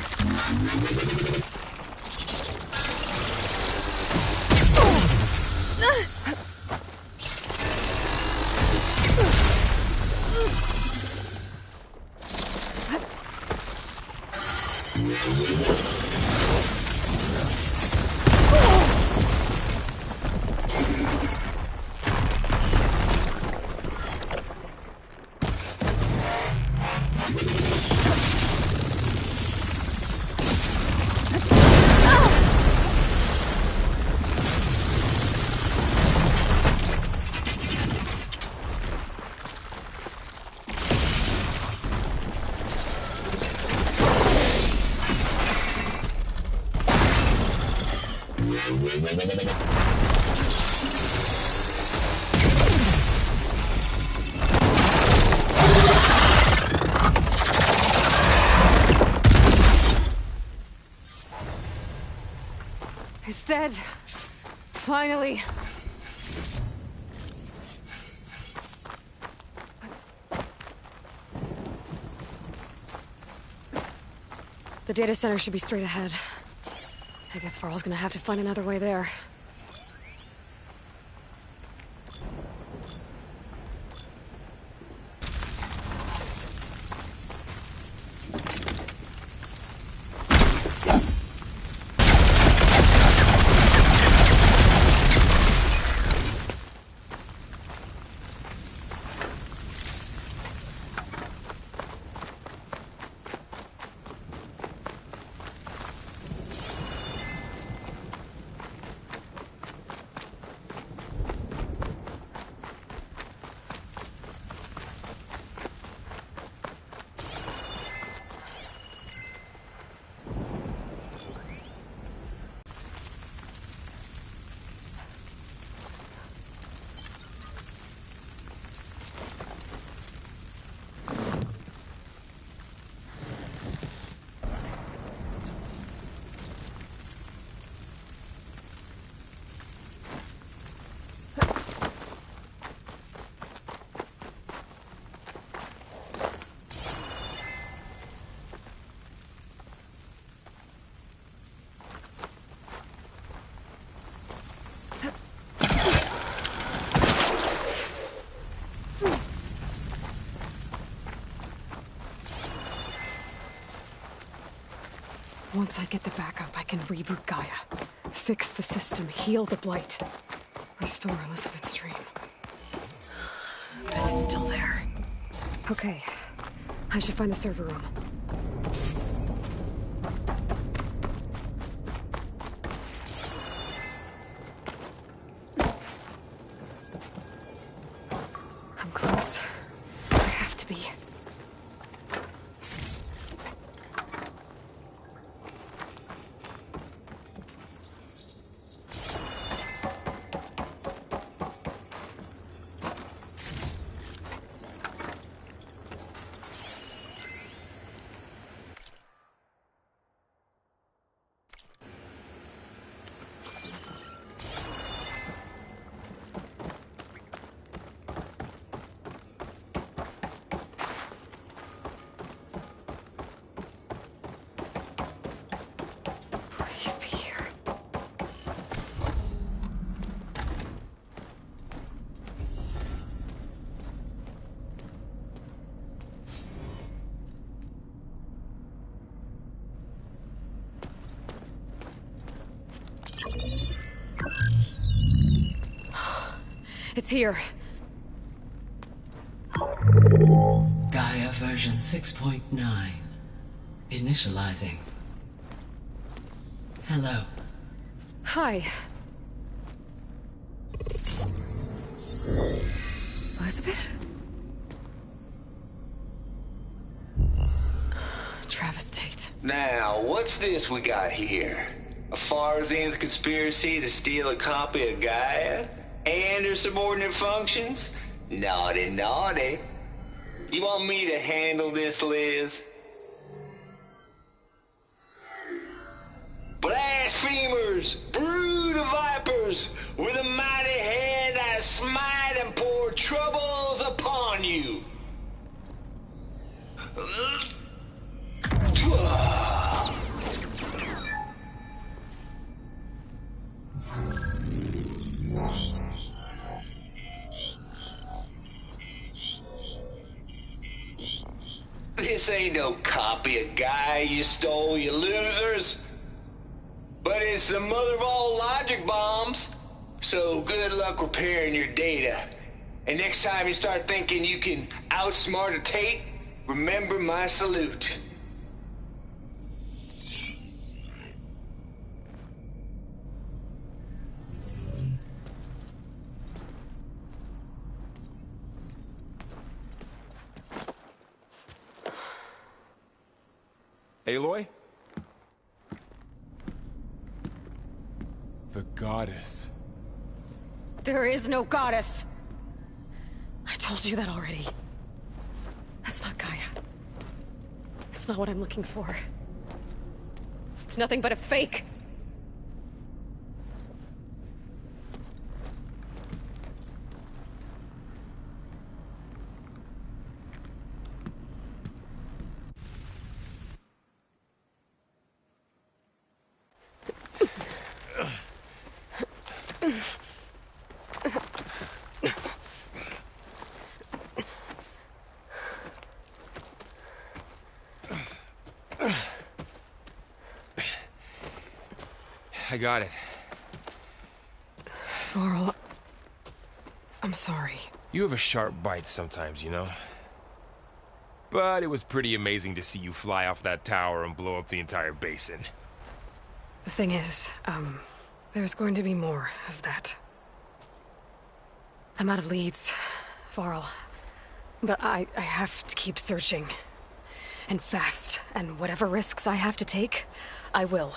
It's dead. Finally. The data center should be straight ahead. I guess Varl's gonna have to find another way there. Once I get the backup, I can reboot Gaia. Fix the system, heal the Blight. Restore Elizabeth's dream. Is it still there? Okay. I should find the server room. I'm close. I have to be. Please be here. It's here. Gaia version 6.9. Initializing. Hello. Hi. Elizabeth? Travis Tate. Now, what's this we got here? A Farzian's conspiracy to steal a copy of Gaia? And her subordinate functions? Naughty, naughty. You want me to handle this, Liz? Blasphemers! Brood! brood of vipers, with a mighty hand I smite and pour troubles upon you. This ain't no copy of Gaia you stole, you losers. But it's the mother of all logic bombs. So good luck repairing your data. And next time you start thinking you can outsmart a Tate, remember my salute. Aloy? The goddess. There is no goddess. I told you that already. That's not Gaia. It's not what I'm looking for. It's nothing but a fake. I got it. Varl, I'm sorry. You have a sharp bite sometimes, you know? But it was pretty amazing to see you fly off that tower and blow up the entire basin. The thing is, there's going to be more of that. I'm out of leads, Varl. But I have to keep searching. And fast. And whatever risks I have to take, I will.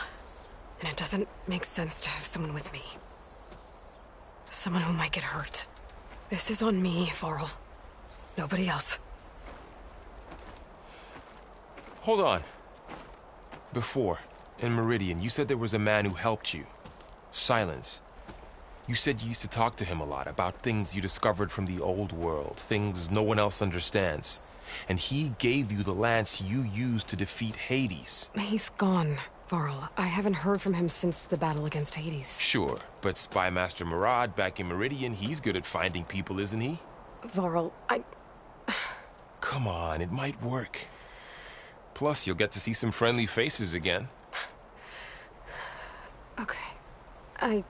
And it doesn't make sense to have someone with me. Someone who might get hurt. This is on me, Varl. Nobody else. Hold on. Before, in Meridian, you said there was a man who helped you. Silence. You said you used to talk to him a lot about things you discovered from the old world, things no one else understands. And he gave you the lance you used to defeat Hades. He's gone, Varl. I haven't heard from him since the battle against Hades. Sure, but Spy Master Murad back in Meridian, he's good at finding people, isn't he? Varl, Come on, it might work. Plus, you'll get to see some friendly faces again. Okay. I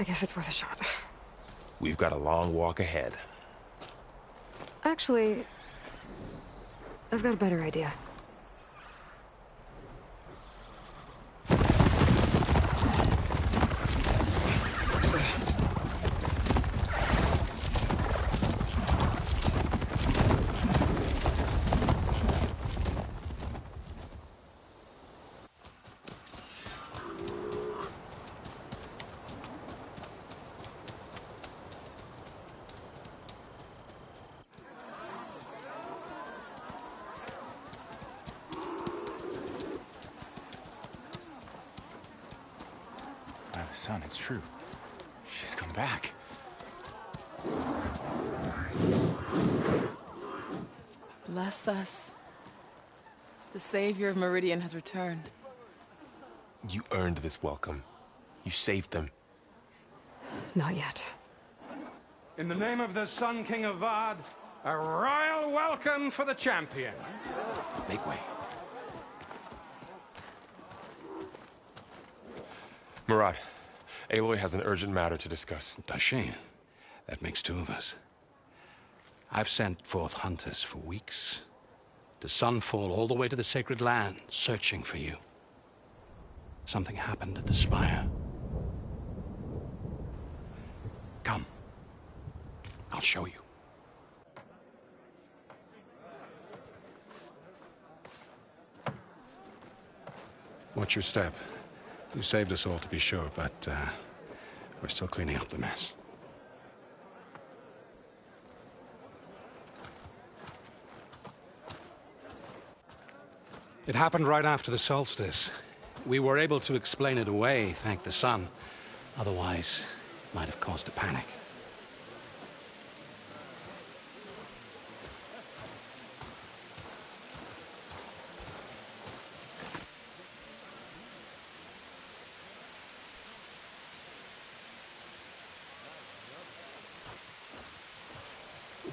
guess it's worth a shot. We've got a long walk ahead. Actually, I've got a better idea. Son, it's true. She's come back. Bless us. The Savior of Meridian has returned. You earned this welcome. You saved them. Not yet. In the name of the Sun King of Vard, a royal welcome for the champion. Make way. Murad, Aloy has an urgent matter to discuss. Dashane, that makes two of us. I've sent forth hunters for weeks, to Sunfall all the way to the Sacred Land, searching for you. Something happened at the Spire. Come. I'll show you. Watch your step. You saved us all, to be sure, but we're still cleaning up the mess. It happened right after the solstice. We were able to explain it away, thank the sun. Otherwise, it might have caused a panic.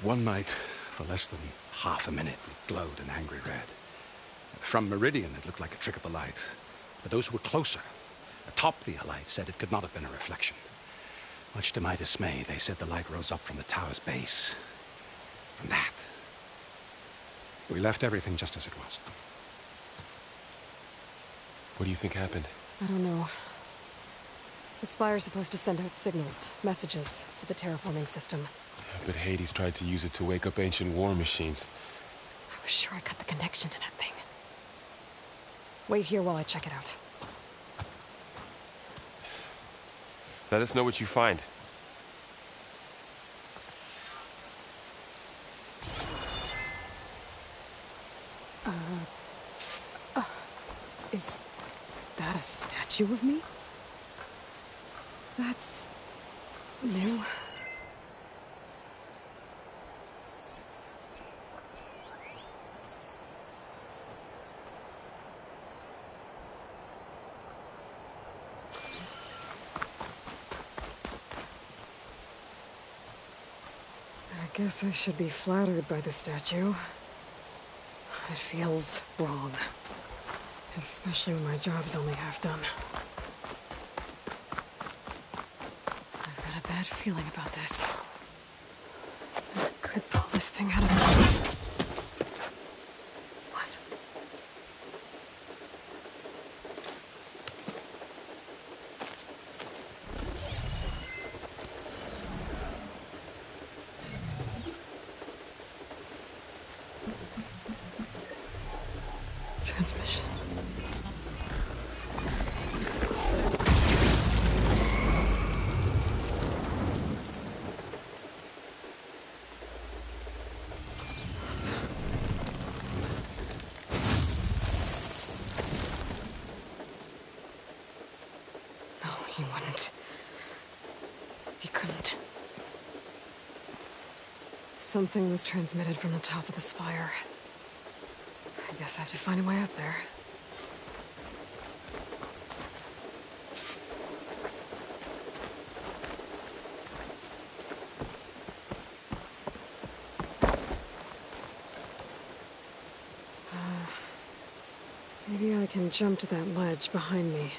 One night, for less than half a minute, it glowed an angry red. From Meridian, it looked like a trick of the light. But those who were closer, atop the light, said it could not have been a reflection. Much to my dismay, they said the light rose up from the tower's base. From that. We left everything just as it was. What do you think happened? I don't know. The Spire's supposed to send out signals, messages, for the terraforming system. But Hades tried to use it to wake up ancient war machines. I was sure I cut the connection to that thing. Wait here while I check it out. Let us know what you find. Is that a statue of me? That's new. I guess I should be flattered by the statue. It feels wrong. Especially when my job's only half done. I've got a bad feeling about this. I could pull this thing out of the... What? Transmission. No, he wouldn't. He couldn't. Something was transmitted from the top of the spire. I guess I have to find a way up there. Maybe I can jump to that ledge behind me.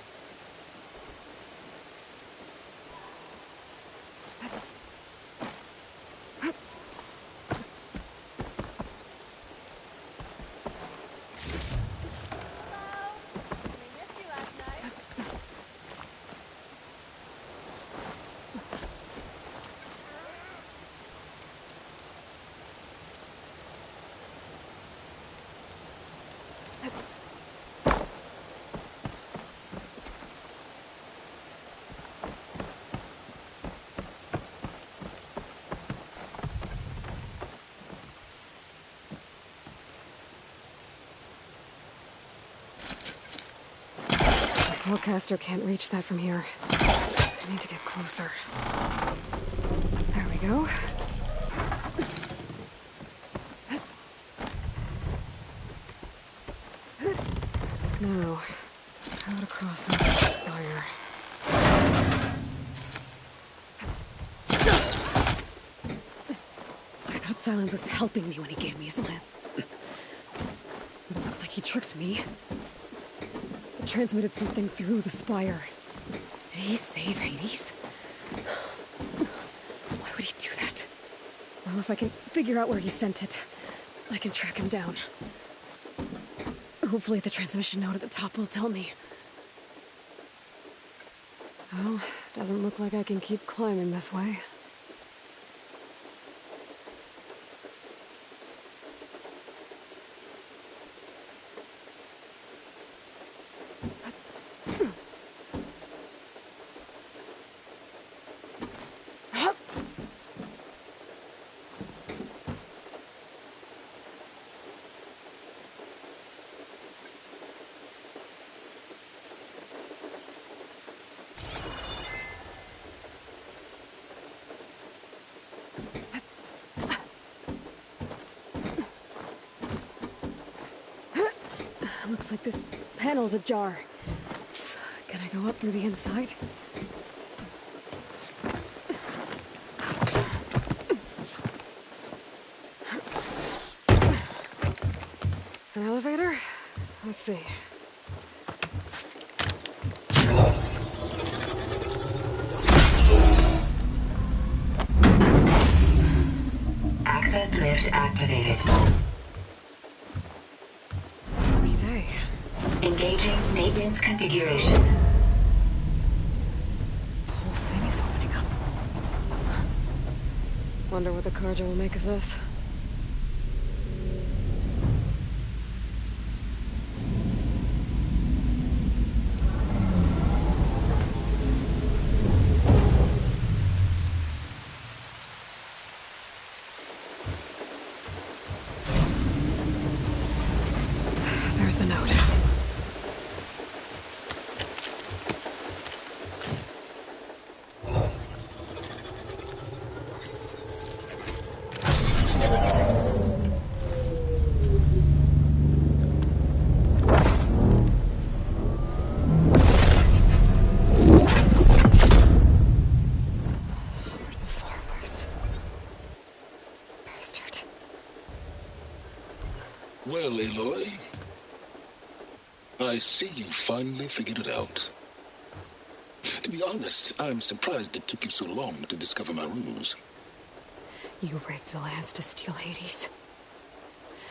The Hellcaster can't reach that from here. I need to get closer. There we go. Now, how to cross over the spire. I thought Silence was helping me when he gave me his lance. But it looks like he tricked me. Transmitted something through the spire. Did he save Hades? Why would he do that? Well, if I can figure out where he sent it, I can track him down. Hopefully the transmission node at the top will tell me. Well, doesn't look like I can keep climbing this way. Looks like this panel's ajar. Can I go up through the inside? An elevator? Let's see. Access lift activated. Lucky day. Engaging maintenance configuration. The whole thing is opening up. Wonder what the Carja will make of this. There's the note. Somewhere to the far west. Bastard. Well, Aloy, I see you finally figured it out. To be honest, I'm surprised it took you so long to discover my rules. You rigged the lands to steal Hades.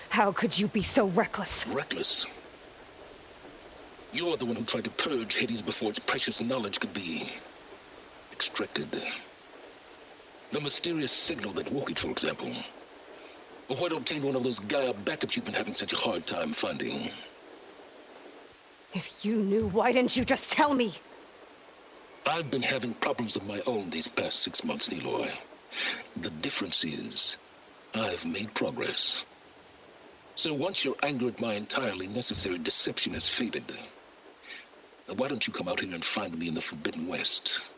How could you be so reckless? Reckless? You're the one who tried to purge Hades before its precious knowledge could be extracted. The mysterious signal that woke it, for example. Or why to obtain one of those Gaia backups you've been having such a hard time finding. If you knew, why didn't you just tell me? I've been having problems of my own these past 6 months, Aloy. The difference is, I've made progress. So once your anger at my entirely necessary deception has faded, why don't you come out here and find me in the Forbidden West,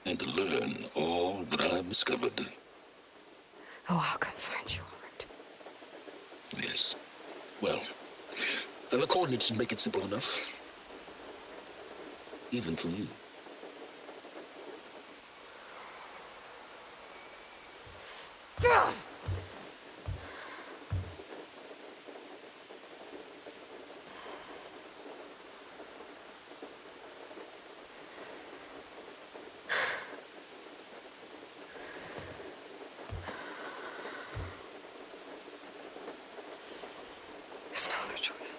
and learn all that I've discovered? Oh, I'll come find you, all right. Yes. Well, and the coordinates make it simple enough. Even for you. Gah! There's no other choice.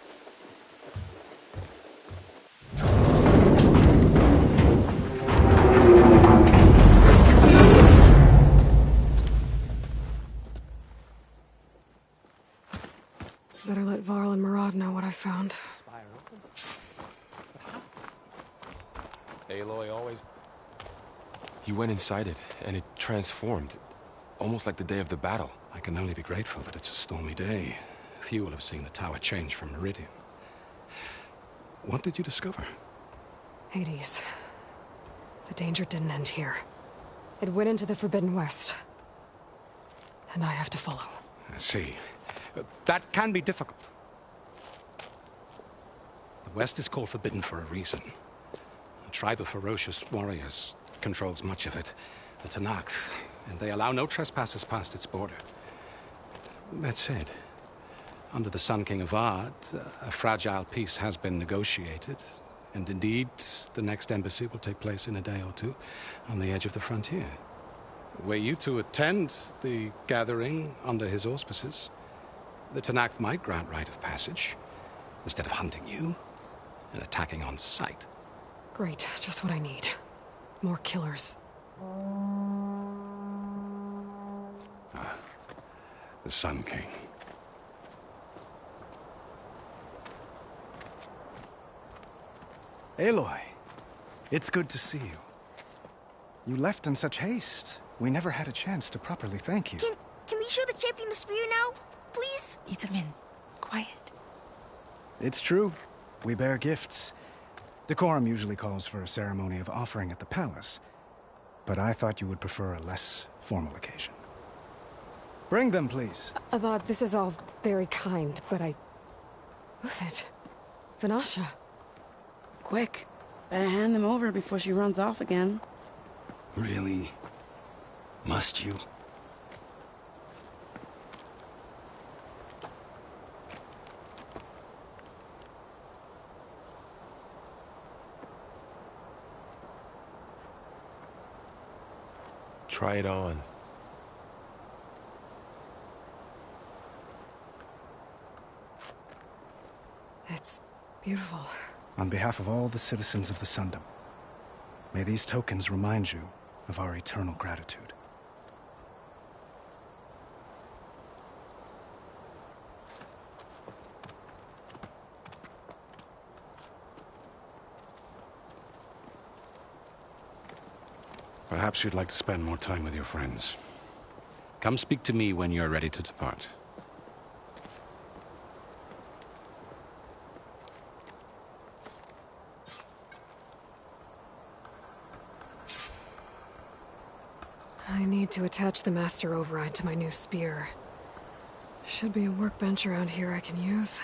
Better let Varl and Murad know what I found. Aloy always... He went inside it, and it transformed. Almost like the day of the battle. I can only be grateful that it's a stormy day. Few will have seen the tower change from Meridian. What did you discover? Hades. The danger didn't end here. It went into the Forbidden West. And I have to follow. I see. That can be difficult. The West is called Forbidden for a reason. A tribe of ferocious warriors controls much of it, the Tenakth, and they allow no trespassers past its border. That said, under the Sun King of Ard, a fragile peace has been negotiated, and indeed, the next embassy will take place in a day or two on the edge of the frontier. Were you to attend the gathering under his auspices, the Tenakth might grant right of passage, instead of hunting you and attacking on sight. Great, just what I need. More killers. The Sun King. Aloy, it's good to see you. You left in such haste. We never had a chance to properly thank you. Can we show the champion the spear now? Please? Itamin, quiet. It's true. We bear gifts. Decorum usually calls for a ceremony of offering at the palace. But I thought you would prefer a less formal occasion. Bring them, please. Avad, this is all very kind, but Uthid. Vanasha. Quick. Better hand them over before she runs off again. Really? Must you? Try it on. It's beautiful. On behalf of all the citizens of the Sundom, may these tokens remind you of our eternal gratitude. Perhaps you'd like to spend more time with your friends. Come speak to me when you're ready to depart. I need to attach the Master Override to my new spear. Should be a workbench around here I can use.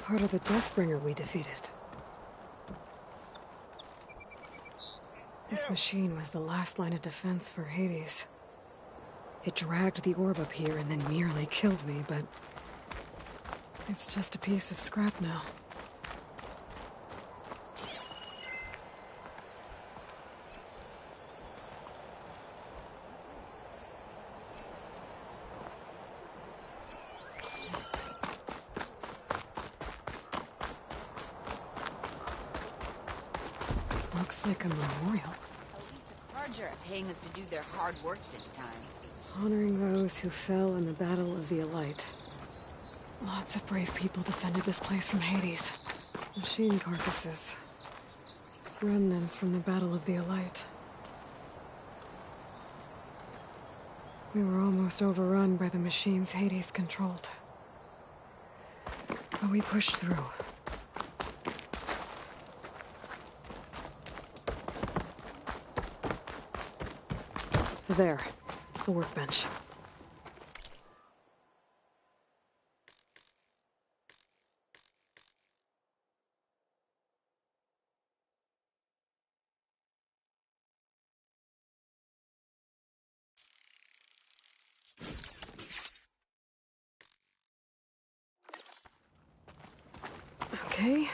Part of the Deathbringer we defeated. This machine was the last line of defense for Hades. It dragged the orb up here and then nearly killed me, but it's just a piece of scrap now. Looks like a memorial. At least the Carja are paying us to do their hard work this time. Honoring those who fell in the Battle of the Elite. Lots of brave people defended this place from Hades. Machine carcasses. Remnants from the Battle of the Elite. We were almost overrun by the machines Hades controlled. But we pushed through. There, the workbench. Okay,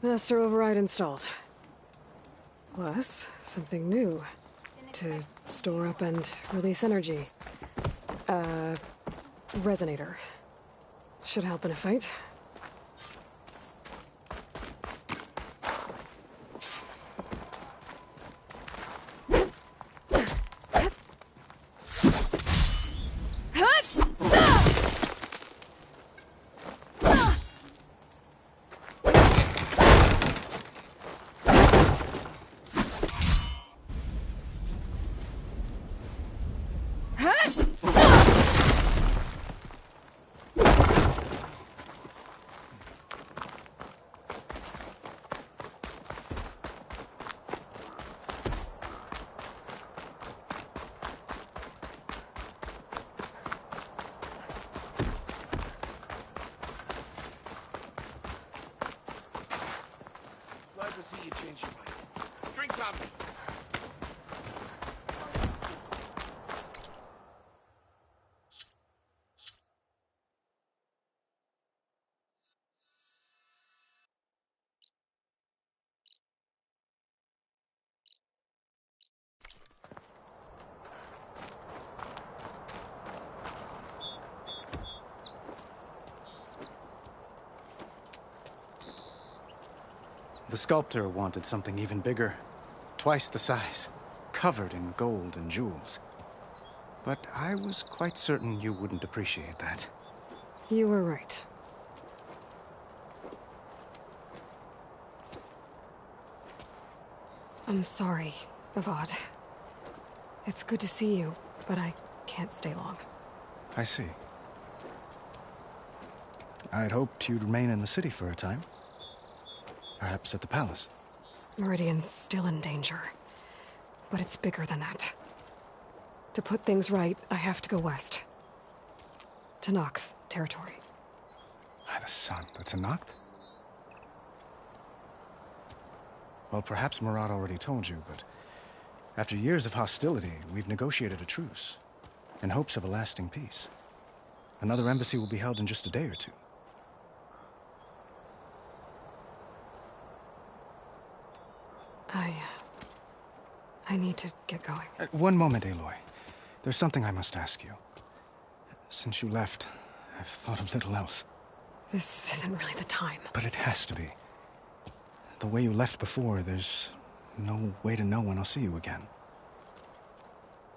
Master Override installed. Plus, something new. To store up and release energy. Resonator. Should help in a fight. The sculptor wanted something even bigger. Twice the size. Covered in gold and jewels. But I was quite certain you wouldn't appreciate that. You were right. I'm sorry, Avad. It's good to see you, but I can't stay long. I see. I'd hoped you'd remain in the city for a time. Perhaps at the palace. Meridian's still in danger. But it's bigger than that. To put things right, I have to go west. To Noct territory. By the sun, that's a Noct? Well, perhaps Murad already told you, but after years of hostility, we've negotiated a truce, in hopes of a lasting peace. Another embassy will be held in just a day or two. I need to get going. One moment, Aloy. There's something I must ask you. Since you left, I've thought of little else. This isn't really the time. But it has to be. The way you left before, there's no way to know when I'll see you again.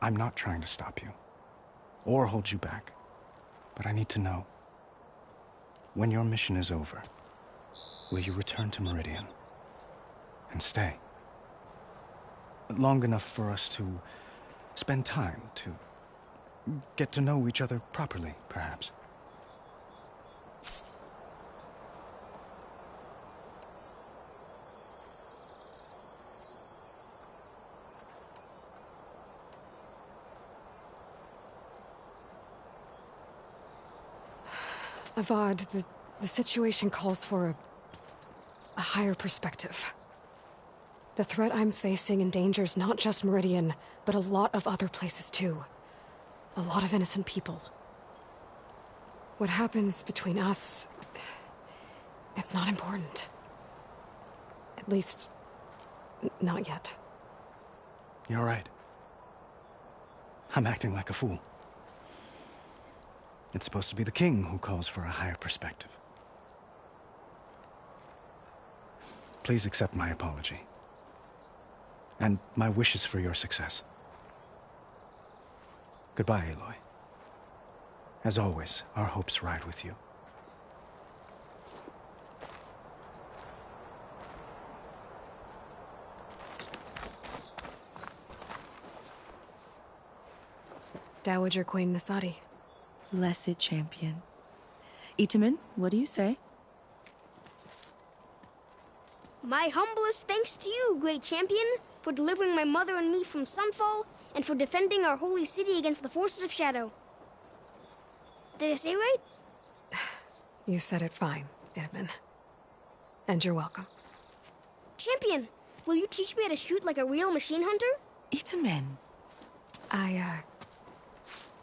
I'm not trying to stop you, or hold you back. But I need to know, when your mission is over, will you return to Meridian and stay? Long enough for us to spend time, to get to know each other properly, perhaps. Avad, the situation calls for a higher perspective. The threat I'm facing endangers not just Meridian, but a lot of other places too. A lot of innocent people. What happens between us, it's not important. At least, not yet. You're right. I'm acting like a fool. It's supposed to be the king who calls for a higher perspective. Please accept my apology. And my wishes for your success. Goodbye, Aloy. As always, our hopes ride with you. Dowager Queen Nasadi. Blessed champion. Itamen, what do you say? My humblest thanks to you, great champion, for delivering my mother and me from Sunfall, and for defending our holy city against the forces of Shadow. Did I say right? You said it fine, Itamen. And you're welcome. Champion, will you teach me how to shoot like a real machine hunter? Itamen. I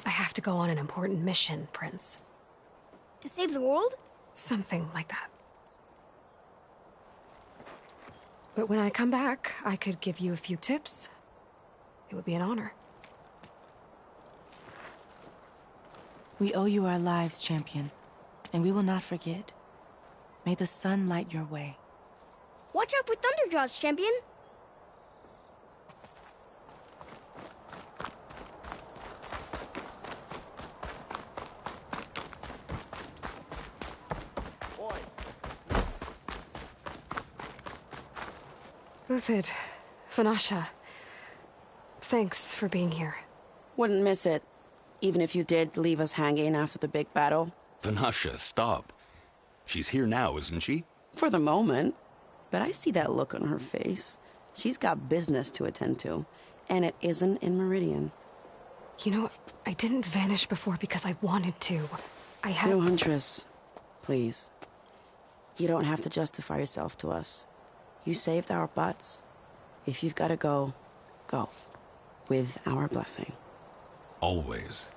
have to go on an important mission, Prince. To save the world? Something like that. But when I come back, I could give you a few tips. It would be an honor. We owe you our lives, champion, and we will not forget. May the sun light your way. Watch out for Thunderjaws, champion! Uthid, Vanasha, thanks for being here. Wouldn't miss it, even if you did leave us hanging after the big battle. Vanasha, stop. She's here now, isn't she? For the moment. But I see that look on her face. She's got business to attend to, and it isn't in Meridian. You know, I didn't vanish before because I wanted to. I had... No, Huntress. Please. You don't have to justify yourself to us. You saved our butts. If you've got to go, go. With our blessing. Always.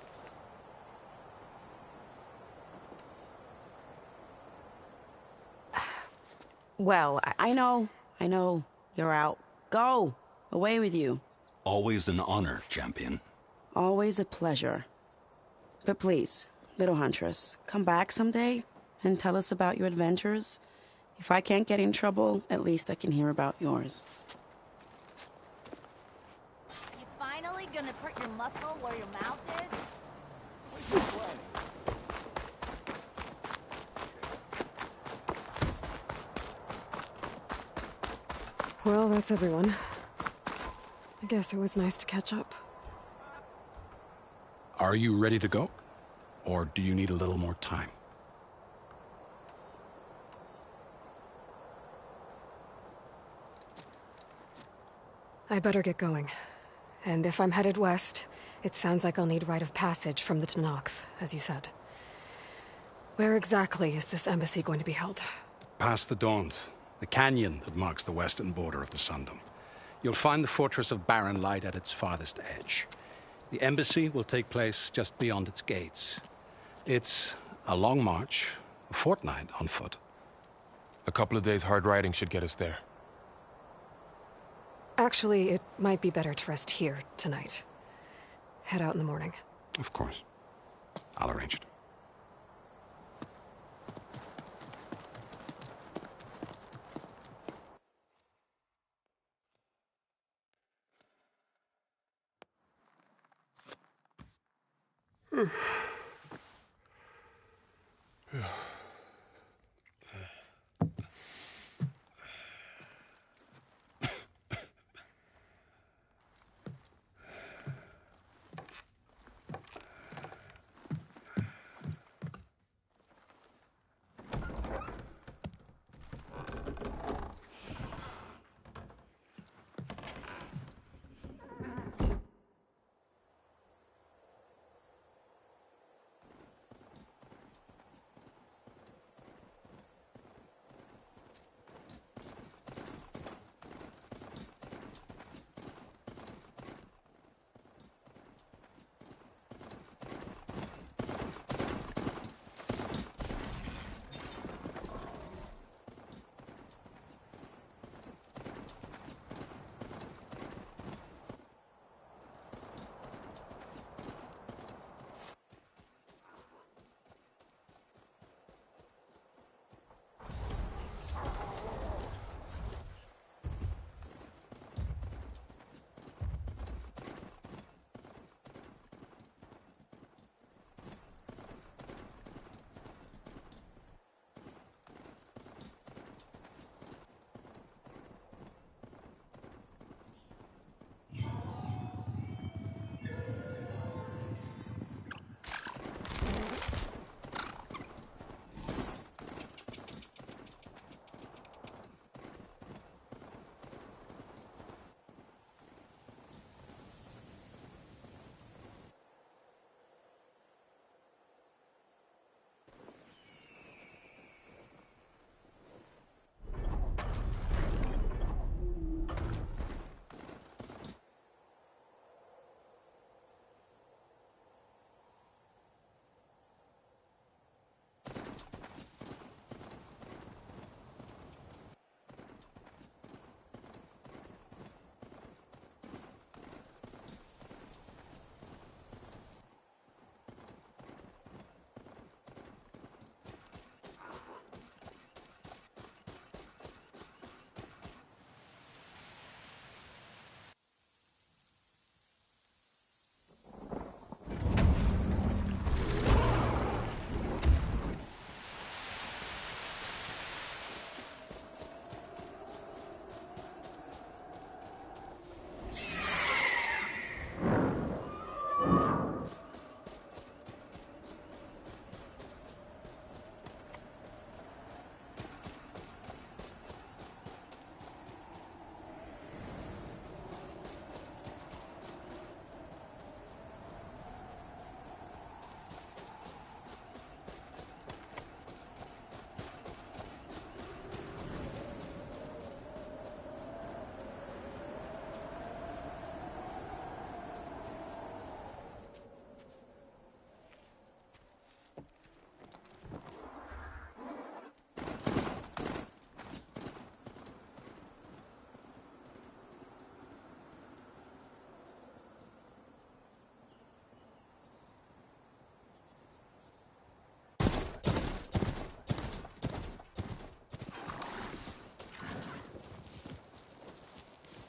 Well, I know. You're out. Go! Away with you. Always an honor, champion. Always a pleasure. But please, little Huntress, come back someday and tell us about your adventures. If I can't get in trouble, at least I can hear about yours. You finally gonna put your muscle where your mouth is? Well, that's everyone. I guess it was nice to catch up. Are you ready to go? Or do you need a little more time? I better get going. And if I'm headed west, it sounds like I'll need rite of passage from the Tenakth, as you said. Where exactly is this embassy going to be held? Past the Daunt, the canyon that marks the western border of the Sundom. You'll find the fortress of Barren Light at its farthest edge. The embassy will take place just beyond its gates. It's a long march, a fortnight on foot. A couple of days hard riding should get us there. Actually, it might be better to rest here tonight. Head out in the morning. Of course. I'll arrange it.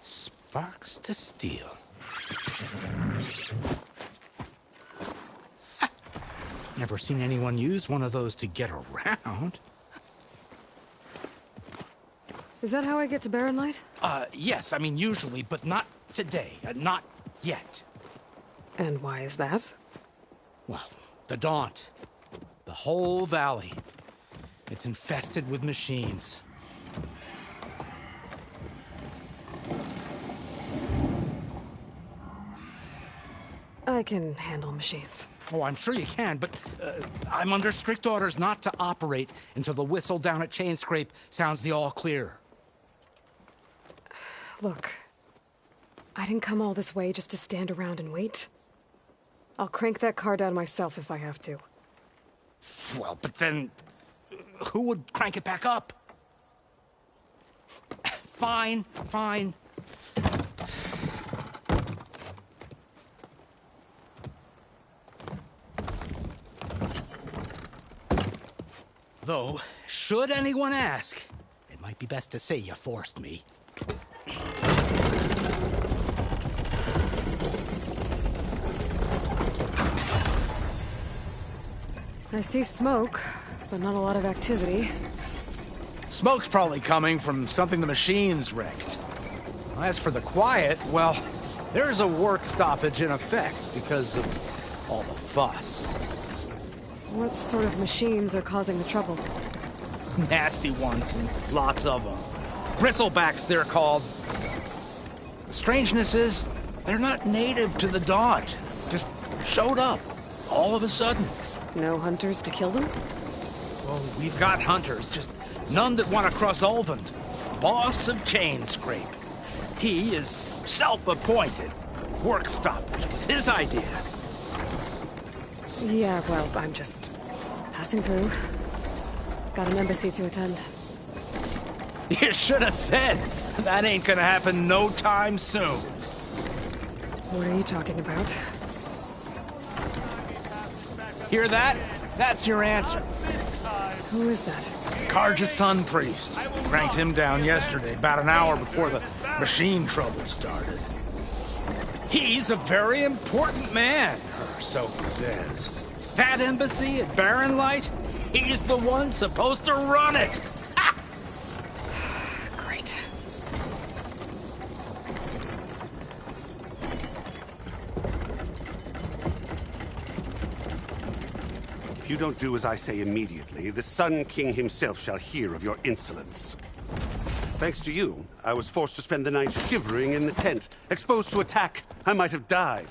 Sparks to steel. Never seen anyone use one of those to get around. Is that how I get to Barren Light? Yes, I mean usually, but not today. Not yet. And why is that? Well, the Daunt. The whole valley. It's infested with machines. I can handle machines. Oh, I'm sure you can, but I'm under strict orders not to operate until the whistle down at Chainscrape sounds the all clear. Look, I didn't come all this way just to stand around and wait. I'll crank that car down myself if I have to. Well, but then who would crank it back up? Fine, fine. Though, should anyone ask, it might be best to say you forced me. I see smoke, but not a lot of activity. Smoke's probably coming from something the machines wrecked. As for the quiet, well, there's a work stoppage in effect because of all the fuss. What sort of machines are causing the trouble? Nasty ones, and lots of them. Bristlebacks, they're called. The strangeness is, they're not native to the Daunt. Just showed up, all of a sudden. No hunters to kill them? Well, we've got hunters, just none that want to cross Ulvund. Boss of Chainscrape. He is self-appointed. Work stoppage was his idea. Yeah, well, I'm just passing through. Got an embassy to attend. You should have said. That ain't gonna happen no time soon. What are you talking about? Hear that? That's your answer. Who is that? Carja Sun Priest. Cranked him down yesterday, about an hour before the machine trouble started. He's a very important man, or so he says. That embassy at Barren Light, he's the one supposed to run it. Great. If you don't do as I say immediately, the Sun King himself shall hear of your insolence. Thanks to you, I was forced to spend the night shivering in the tent. Exposed to attack, I might have died.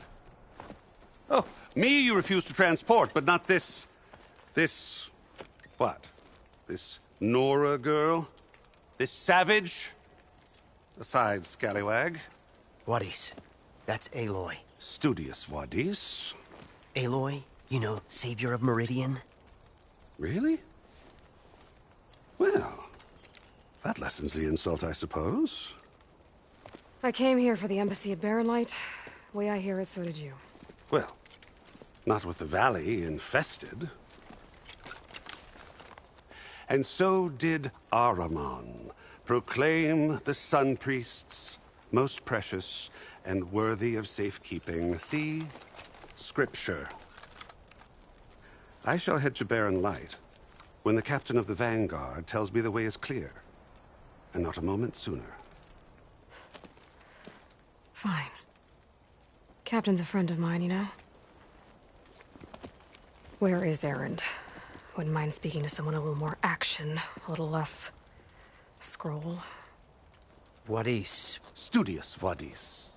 Oh, me you refuse to transport, but not this... what? This Nora girl? This savage? Besides, scallywag. Wadis. That's Aloy. Studious Wadis. Aloy, you know, savior of Meridian. Really? Well, that lessens the insult, I suppose. I came here for the embassy at Barren Light. Way I hear it, so did you. Well, not with the valley infested. And so did Ahriman proclaim the Sun Priests most precious and worthy of safekeeping. See Scripture. I shall head to Barren Light when the captain of the Vanguard tells me the way is clear, and not a moment sooner. Fine. Captain's a friend of mine, you know? Where is Erend? Wouldn't mind speaking to someone a little more action, a little less... scroll. Wadis. Studious Wadis.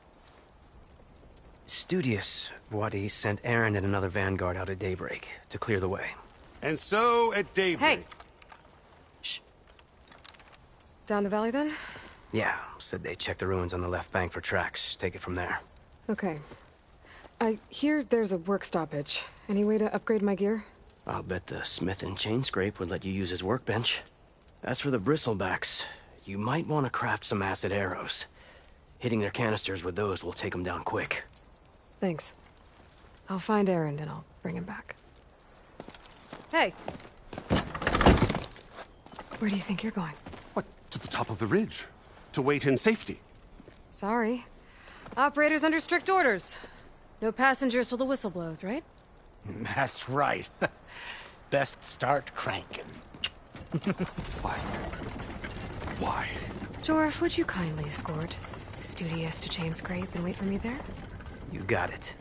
Studious Wadis sent Erend and another Vanguard out at daybreak to clear the way. And so at daybreak... Hey! Shh. Down the valley, then? Yeah, said they checked the ruins on the left bank for tracks. Take it from there. Okay. I hear there's a work stoppage. Any way to upgrade my gear? I'll bet the Smith and Chainscrape would let you use his workbench. As for the Bristlebacks, you might want to craft some acid arrows. Hitting their canisters with those will take them down quick. Thanks. I'll find Erend and I'll bring him back. Hey! Where do you think you're going? What, to the top of the ridge? To wait in safety? Sorry. Operator's under strict orders. No passengers till the whistle blows, right? That's right. Best start cranking. Why? Why? Jorf, would you kindly escort Studious to Chainscrape and wait for me there? You got it.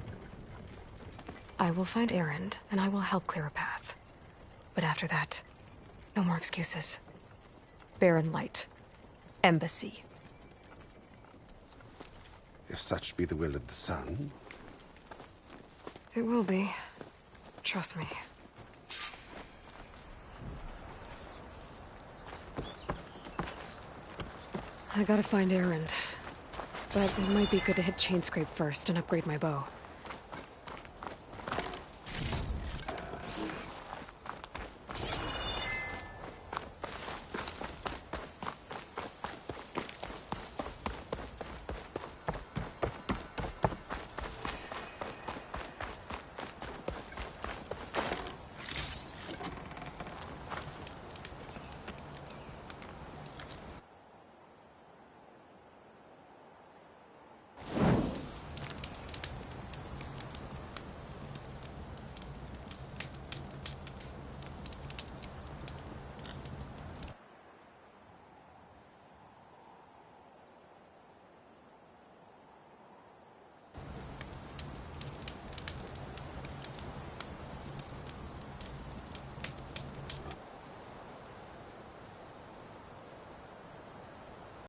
I will find Erend, and I will help clear a path. But after that, no more excuses. Barren Light. Embassy. If such be the will of the sun. It will be. Trust me. I gotta find Erend. But it might be good to hit Chainscrape first and upgrade my bow.